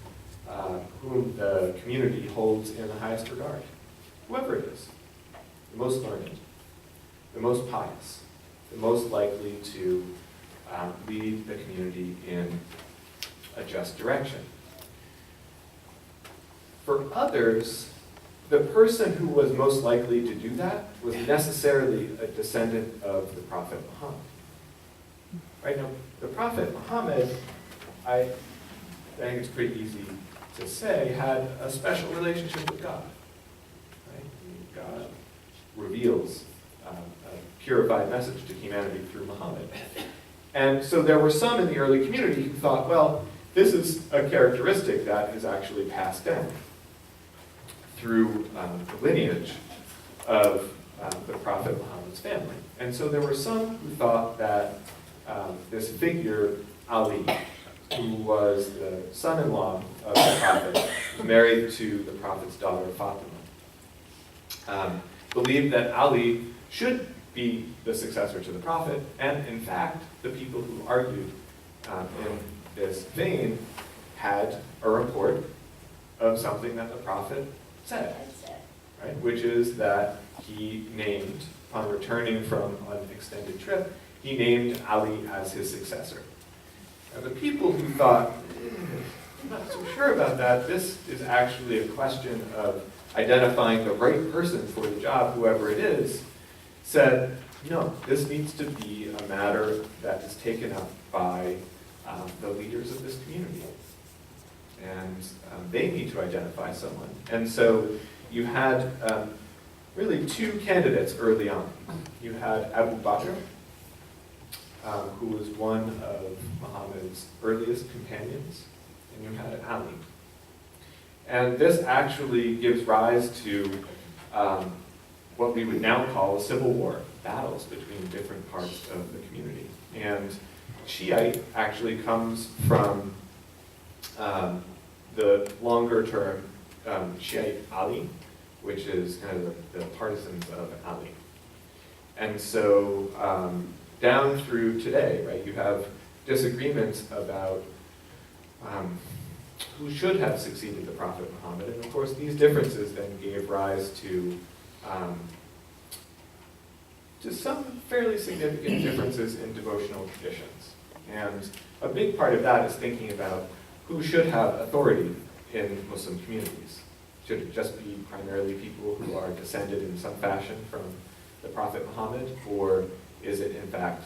whom the community holds in the highest regard, whoever it is, the most learned, the most pious, the most likely to lead the community in a just direction. For others, the person who was most likely to do that was necessarily a descendant of the Prophet Muhammad. Right now, the Prophet Muhammad, I think it's pretty easy to say, had a special relationship with God. Right? God reveals a purified message to humanity through Muhammad. And so there were some in the early community who thought, well, this is a characteristic that is actually passed down through the lineage of the Prophet Muhammad's family. And so there were some who thought that this figure, Ali, who was the son-in-law of the Prophet, married to the Prophet's daughter Fatima, believed that Ali should be the successor to the Prophet, and in fact, the people who argued in this vein had a report of something that the Prophet said, right? Which is that he named, upon returning from an extended trip, he named Ali as his successor. Now the people who thought, I'm not so sure about that, this is actually a question of identifying the right person for the job, whoever it is, said, no, this needs to be a matter that is taken up by the leaders of this community. And they need to identify someone. And so you had really two candidates early on. You had Abu Bakr, who was one of Muhammad's earliest companions, and you had Ali. And this actually gives rise to what we would now call a civil war, battles between different parts of the community. And Shiite actually comes from the longer term Shiite Ali, which is kind of the partisans of Ali. And so down through today, right, you have disagreements about who should have succeeded the Prophet Muhammad. And of course, these differences then gave rise to some fairly significant differences in devotional traditions. And a big part of that is thinking about who should have authority in Muslim communities. Should it just be primarily people who are descended in some fashion from the Prophet Muhammad, or is it in fact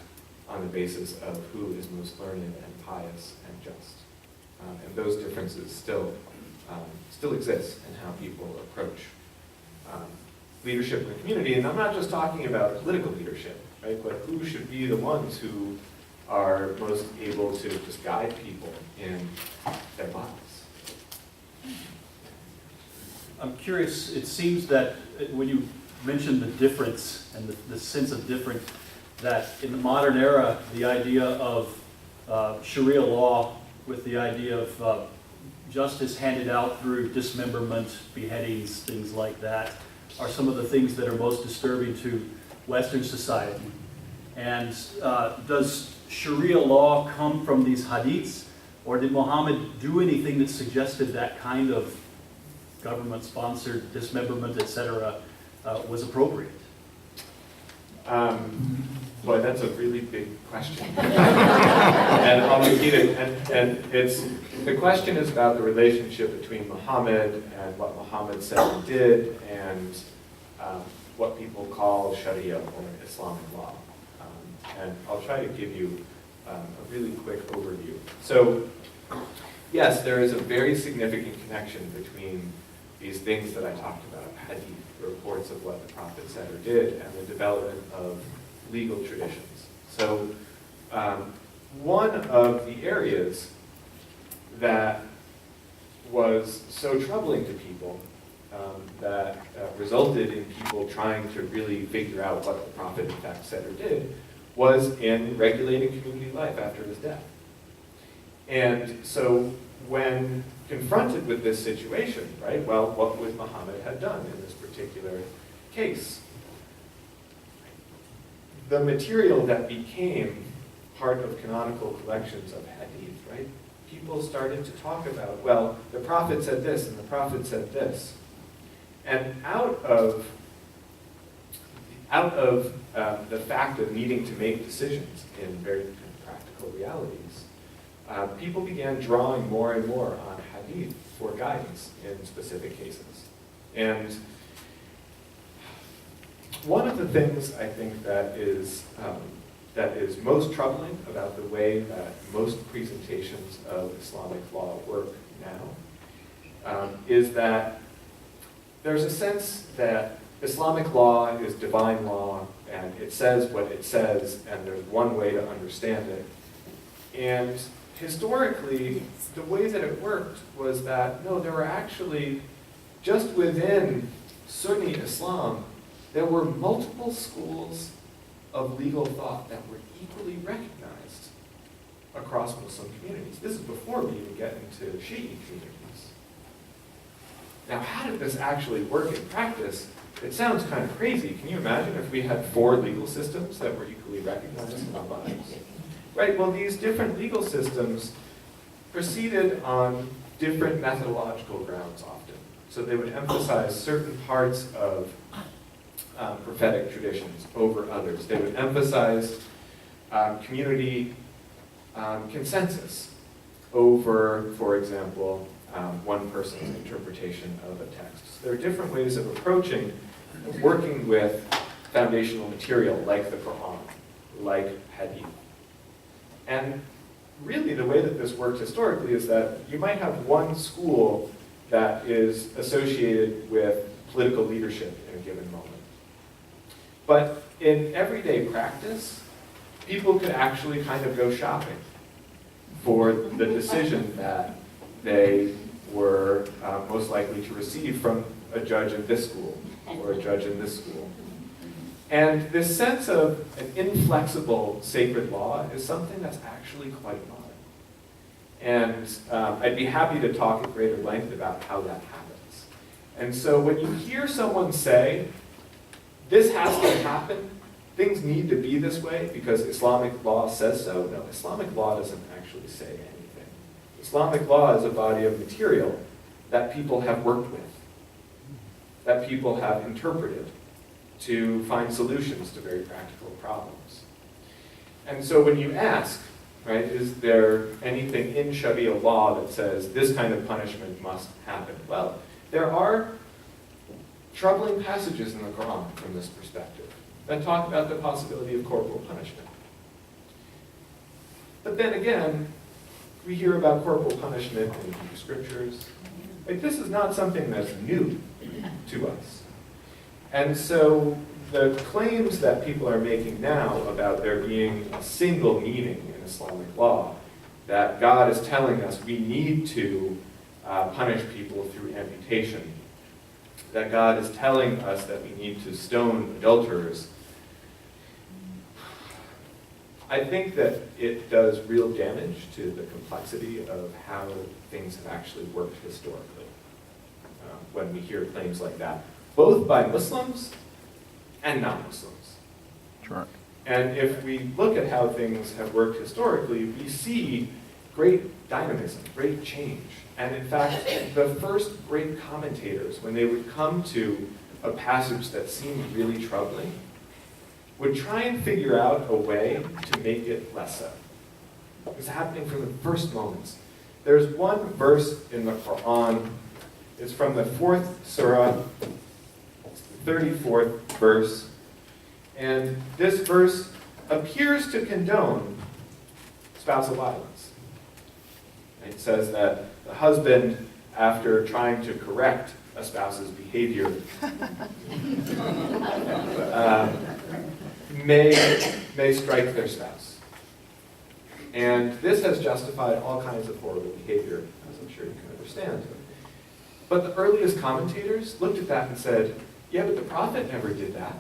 on the basis of who is most learned and pious and just? And those differences still exist in how people approach leadership in the community. And I'm not just talking about political leadership, right? But who should be the ones who are most able to just guide people in their lives. I'm curious, it seems that when you mentioned the difference and the sense of difference, that in the modern era, the idea of Sharia law with the idea of justice handed out through dismemberment, beheadings, things like that, are some of the things that are most disturbing to Western society. And does Sharia law come from these hadiths, or did Muhammad do anything that suggested that kind of government-sponsored dismemberment, etc., was appropriate? Boy, that's a really big question. And I'll repeat it. And the question is about the relationship between Muhammad and what Muhammad said and did, and what people call Sharia or Islamic law. And I'll try to give you a really quick overview. So, yes, there is a very significant connection between these things that I talked about, hadith, reports of what the Prophet said or did, and the development of legal traditions. So, one of the areas that was so troubling to people that resulted in people trying to really figure out what the Prophet in fact said or did was in regulating community life after his death. And so when confronted with this situation, right, well, what would Muhammad have done in this particular case? The material that became part of canonical collections of hadith, right? People started to talk about, well, the Prophet said this and the Prophet said this. And out of the fact of needing to make decisions in very practical realities, people began drawing more and more on hadith for guidance in specific cases. And one of the things I think that is most troubling about the way that most presentations of Islamic law work now is that there's a sense that Islamic law is divine law, and it says what it says, and there's one way to understand it. And historically, the way that it worked was that, no, there were actually, just within Sunni Islam, there were multiple schools of legal thought that were equally recognized across Muslim communities. This is before we even get into Shi'i communities. Now, how did this actually work in practice? It sounds kind of crazy. Can you imagine if we had 4 legal systems that were equally recognized in our lives? Right, well, these different legal systems proceeded on different methodological grounds often. So they would emphasize certain parts of prophetic traditions over others. They would emphasize community consensus over, for example, one person's interpretation of a text. So there are different ways of approaching working with foundational material like the Quran, like Hadith. And really the way that this works historically is that you might have one school that is associated with political leadership in a given moment. But in everyday practice, people could actually kind of go shopping for the decision that they were most likely to receive from a judge in this school or a judge in this school. And this sense of an inflexible sacred law is something that's actually quite modern. And I'd be happy to talk at greater length about how that happens. And so when you hear someone say, this has to happen, things need to be this way because Islamic law says so, no, Islamic law doesn't actually say anything. Islamic law is a body of material that people have worked with, that people have interpreted to find solutions to very practical problems. And so when you ask, right, is there anything in Sharia law that says this kind of punishment must happen? Well, there are troubling passages in the Quran from this perspective that talk about the possibility of corporal punishment. But then again, we hear about corporal punishment in Hebrew scriptures. Like, this is not something that's new to us. And so the claims that people are making now about there being a single meaning in Islamic law, that God is telling us we need to punish people through amputation, that God is telling us that we need to stone adulterers, I think that it does real damage to the complexity of how things have actually worked historically when we hear claims like that, both by Muslims and non-Muslims. Sure. And if we look at how things have worked historically, we see great dynamism, great change. And in fact, the first great commentators, when they would come to a passage that seemed really troubling, would try and figure out a way to make it less so. It was happening from the first moments. There's one verse in the Quran, it's from the 4th surah, it's the 34th verse, and this verse appears to condone spousal violence. It says that the husband, after trying to correct a spouse's behavior, may strike their spouse. And this has justified all kinds of horrible behavior, as I'm sure you can understand. But the earliest commentators looked at that and said, yeah, but the prophet never did that.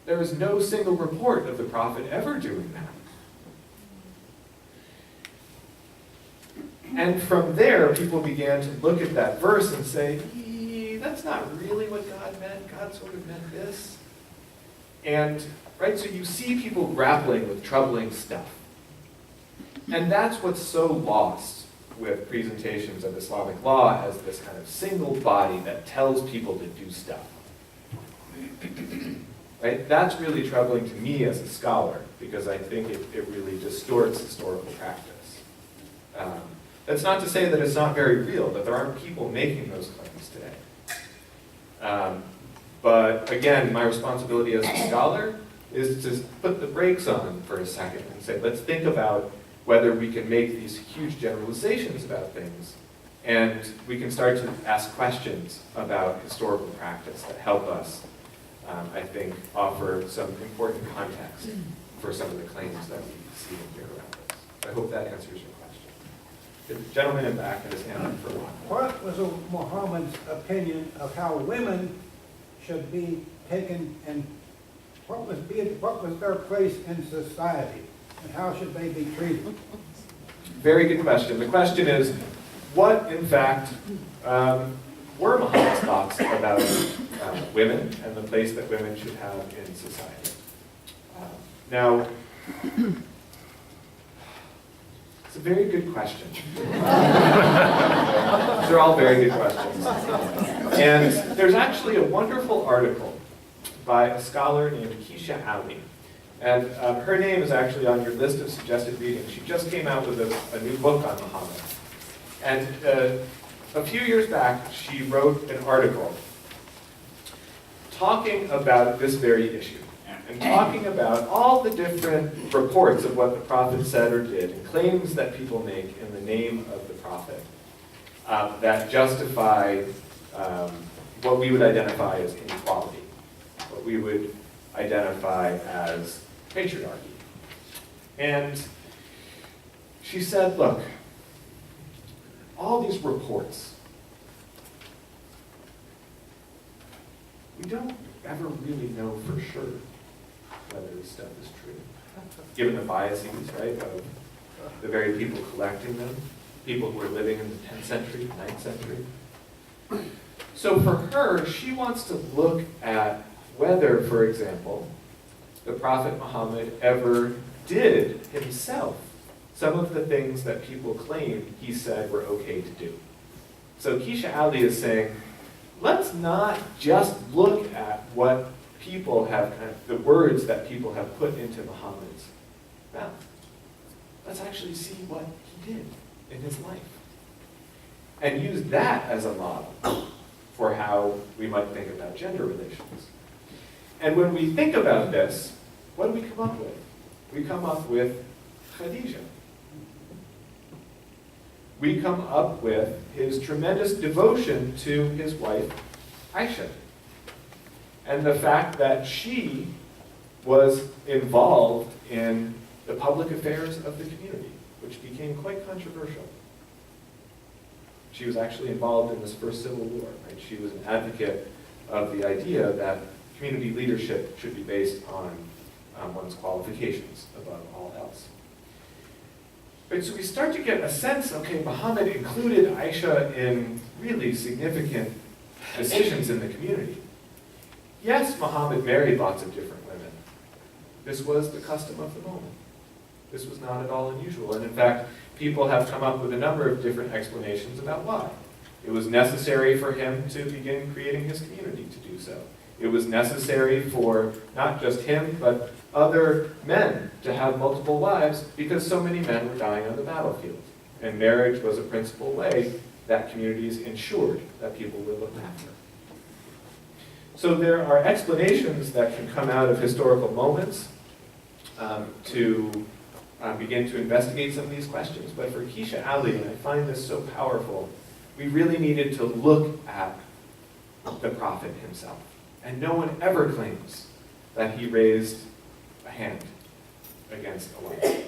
There is no single report of the prophet ever doing that. And from there, people began to look at that verse and say, that's not really what God meant. God sort of meant this. And, right, so you see people grappling with troubling stuff. And that's what's so lost with presentations of Islamic law as this kind of single body that tells people to do stuff. Right? That's really troubling to me as a scholar, because I think it really distorts historical practice. That's not to say that it's not very real, that there aren't people making those claims today. But again, my responsibility as a scholar is to put the brakes on for a second and say, let's think about whether we can make these huge generalizations about things, and we can start to ask questions about historical practice that help us, I think, offer some important context for some of the claims that we see and hear around us. I hope that answers your question. The gentleman in back had his hand up for a while. What was Muhammad's opinion of how women should be taken, and what was their place in society, and how should they be treated? Very good question. The question is, what, in fact, were Muhammad's thoughts about women and the place that women should have in society? Now, it's a very good question. These are all very good questions. And there's actually a wonderful article by a scholar named Keisha Ali. And her name is actually on your list of suggested readings. She just came out with a new book on Muhammad. And a few years back, she wrote an article talking about this very issue, and talking about all the different reports of what the prophet said or did, and claims that people make in the name of the prophet that justify what we would identify as inequality, what we would identify as patriarchy. And she said, look, all these reports, we don't ever really know for sure whether this stuff is true, given the biases, right, of the very people collecting them, people who are living in the 10th century, 9th century. So for her, she wants to look at whether, for example, the Prophet Muhammad ever did himself some of the things that people claim he said were okay to do. So Keisha Ali is saying, let's not just look at what people have, the words that people have put into Muhammad's mouth. Let's actually see what he did in his life. And use that as a model for how we might think about gender relations. And when we think about this, what do we come up with? We come up with Khadijah. We come up with his tremendous devotion to his wife, Aisha. And the fact that she was involved in the public affairs of the community, which became quite controversial. She was actually involved in this first civil war, right? She was an advocate of the idea that community leadership should be based on one's qualifications above all else. Right, so we start to get a sense, okay, Muhammad included Aisha in really significant decisions in the community. Yes, Muhammad married lots of different women, This was the custom of the moment. This was not at all unusual. And in fact, people have come up with a number of different explanations about why. It was necessary for him to begin creating his community to do so. It was necessary for not just him, but other men to have multiple wives because so many men were dying on the battlefield. And marriage was a principal way that communities ensured that people were looked after. So there are explanations that can come out of historical moments to begin to investigate some of these questions. But for Keisha Ali, and I find this so powerful, we really needed to look at the prophet himself. And no one ever claims that he raised a hand against a wife.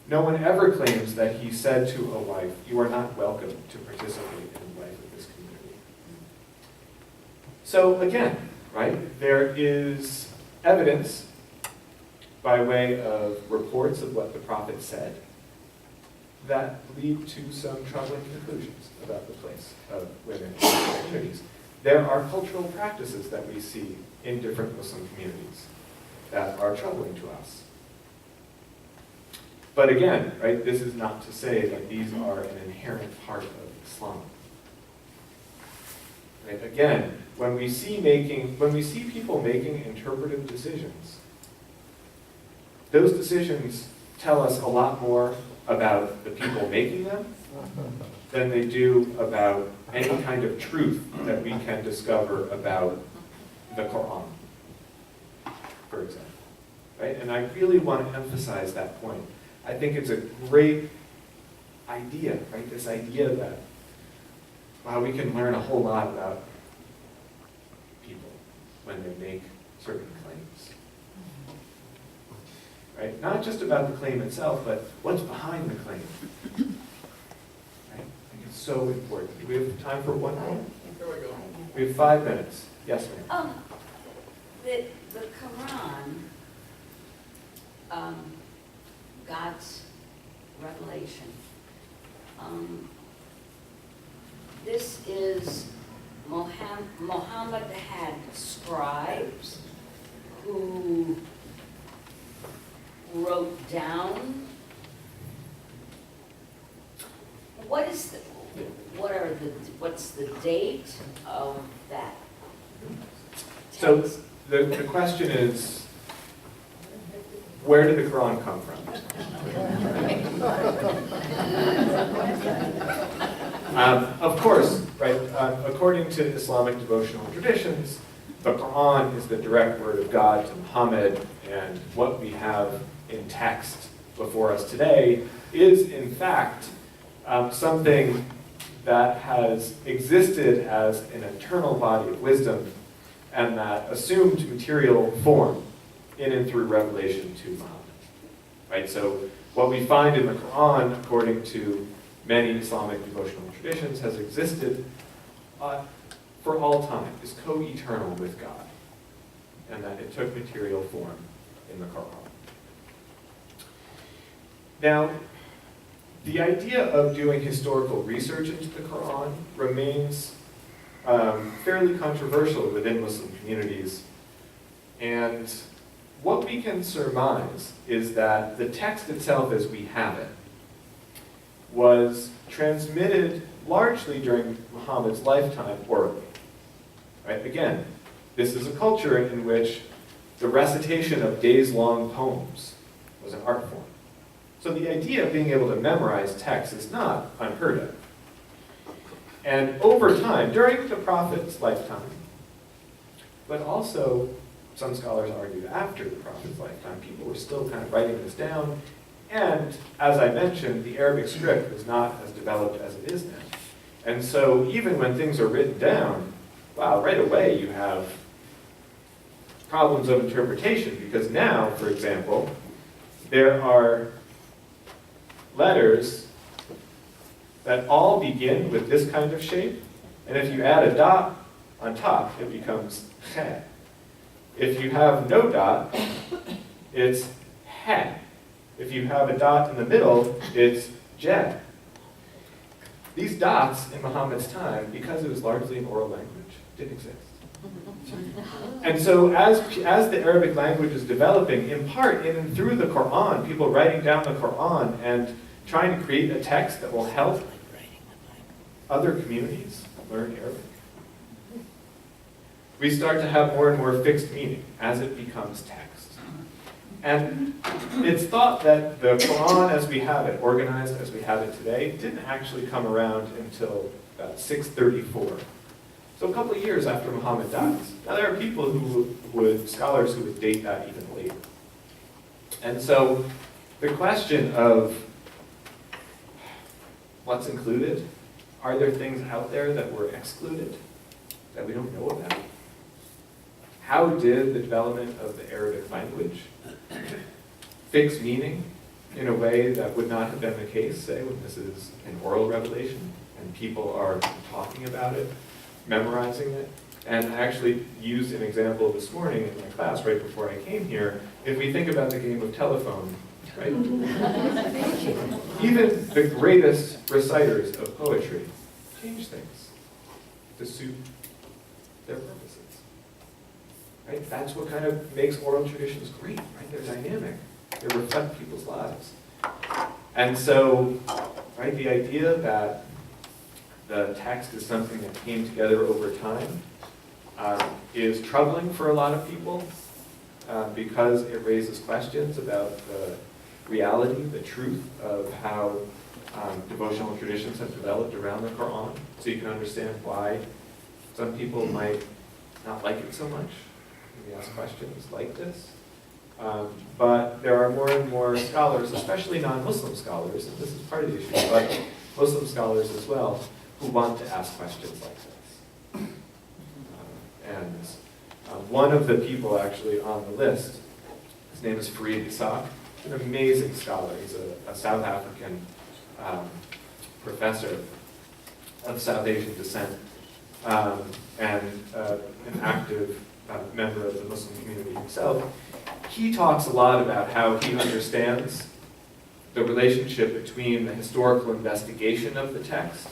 No one ever claims that he said to a wife, "You are not welcome to participate in the life of this community." So again, right, there is evidence by way of reports of what the prophet said that lead to some troubling conclusions about the place of women in communities. There are cultural practices that we see in different Muslim communities that are troubling to us. But again, right, this is not to say that these are an inherent part of Islam. Right? Again, when we see people making interpretive decisions, those decisions tell us a lot more about the people making them than they do about any kind of truth that we can discover about the Quran, for example. Right? And I really want to emphasize that point. I think it's a great idea, right? This idea that, wow, we can learn a whole lot about people when they make certain claims. Right? Not just about the claim itself, but what's behind the claim. Right? I think it's so important. Do we have time for one more? Here we go. We have 5 minutes. Yes, ma'am. The Quran, God's revelation. This is Muhammad had scribes who wrote down. What's the date of that So text? the question is, where did the Quran come from? Of course, right, according to Islamic devotional traditions, the Quran is the direct word of God to Muhammad, and what we have in text before us today is, in fact, something that has existed as an eternal body of wisdom and that assumed material form in and through revelation to Muhammad. Right? So what we find in the Quran, according to many Islamic devotional traditions, has existed for all time, is co-eternal with God, and that it took material form in the Quran. Now, the idea of doing historical research into the Quran remains fairly controversial within Muslim communities, and what we can surmise is that the text itself as we have it was transmitted largely during Muhammad's lifetime orally. Right? Again, this is a culture in which the recitation of days-long poems was an art form. So the idea of being able to memorize text is not unheard of. And over time, during the Prophet's lifetime, but also some scholars argue after the Prophet's lifetime, people were still kind of writing this down. And as I mentioned, the Arabic script was not as developed as it is now. And so even when things are written down, wow, right away you have problems of interpretation, because now, for example, there are letters that all begin with this kind of shape, and if you add a dot on top, it becomes kha. If you have no dot, it's ha. If you have a dot in the middle, it's ja. These dots in Muhammad's time, because it was largely an oral language, didn't exist. And so as the Arabic language is developing, in part in and through the Quran, people writing down the Quran and trying to create a text that will help other communities learn Arabic, we start to have more and more fixed meaning as it becomes text. And it's thought that the Quran as we have it, organized as we have it today, didn't actually come around until about 634. So a couple of years after Muhammad dies. Now there are people scholars who would date that even later. And so the question of what's included, are there things out there that were excluded that we don't know about? How did the development of the Arabic language fix meaning in a way that would not have been the case, say, when this is an oral revelation and people are talking about it, memorizing it? And I actually used an example this morning in my class right before I came here. If we think about the game of telephone, right? Even the greatest reciters of poetry change things to suit their purposes. Right? That's what kind of makes oral traditions great, right? They're dynamic. They reflect people's lives. And so, right, the idea that the text is something that came together over time is troubling for a lot of people because it raises questions about the reality, the truth of how devotional traditions have developed around the Quran. So you can understand why some people might not like it so much. We ask questions like this. But there are more and more scholars, especially non-Muslim scholars, and this is part of the issue, but Muslim scholars as well, who want to ask questions like this. And one of the people actually on the list, his name is Farid Isaac, an amazing scholar. He's a South African professor of South Asian descent and an active member of the Muslim community himself. He talks a lot about how he understands the relationship between the historical investigation of the text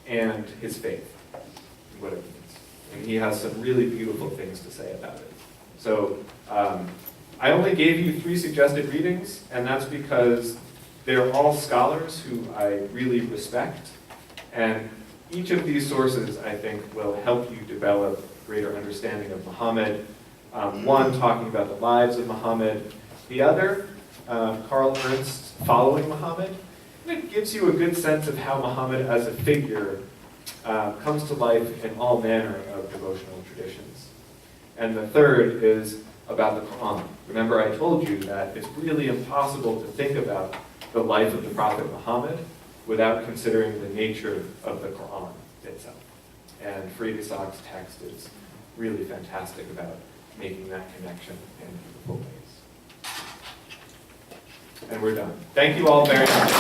and his faith, and what it means. And he has some really beautiful things to say about it. So I only gave you 3 suggested readings, and that's because they're all scholars who I really respect. And each of these sources, I think, will help you develop greater understanding of Muhammad. One, talking about the lives of Muhammad. The other, Carl Ernst's Following Muhammad. And it gives you a good sense of how Muhammad as a figure comes to life in all manner of devotional traditions. And the third is about the Quran. Remember, I told you that it's really impossible to think about the life of the Prophet Muhammad without considering the nature of the Quran itself. And Farid Isaac's text is really fantastic about making that connection in beautiful ways. And we're done. Thank you all very much.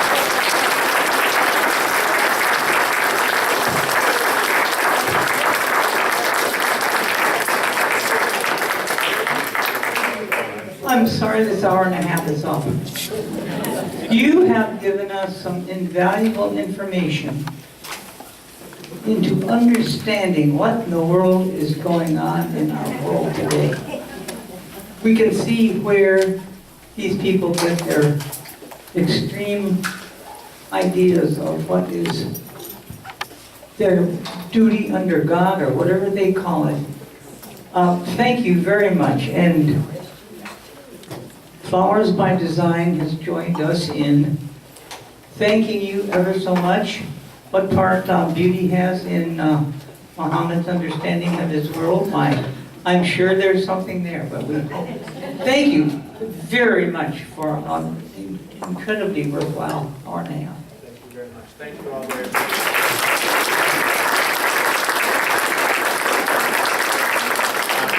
I'm sorry this hour and a half is up. You have given us some invaluable information into understanding what in the world is going on in our world today. We can see where these people get their extreme ideas of what is their duty under God or whatever they call it. Thank you very much. And Flowers by Design has joined us in thanking you ever so much. What part beauty has in Muhammad's understanding of his world? I'm sure there's something there, but we thank you very much for an incredibly worthwhile hour and a half. Thank you very much. Thank you all very much.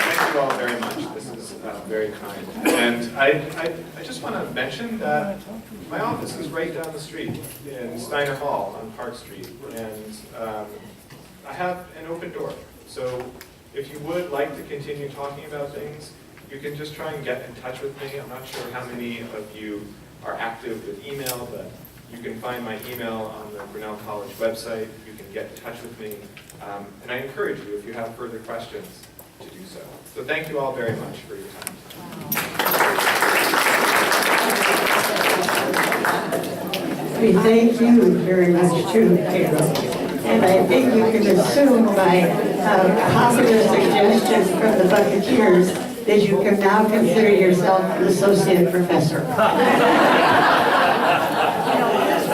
Thank you all very much. This is very kind. And I just want to mention that my office is right down the street in Steiner Hall on Park Street. And I have an open door. So if you would like to continue talking about things, you can just try and get in touch with me. I'm not sure how many of you are active with email, but you can find my email on the Grinnell College website. You can get in touch with me. And I encourage you, if you have further questions, to do so. So thank you all very much for your time. We thank you very much too, Pedro. And I think you can assume by popular suggestions from the Buccaneers that you can now consider yourself an associate professor.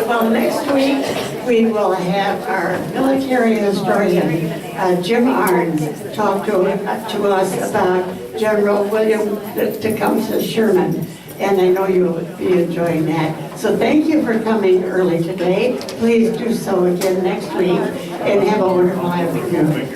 Well, next week, we will have our military historian, Jim Arns, talk to us about General William Tecumseh Sherman. And I know you'll be enjoying that. So thank you for coming early today. Please do so again next week, and have a wonderful afternoon.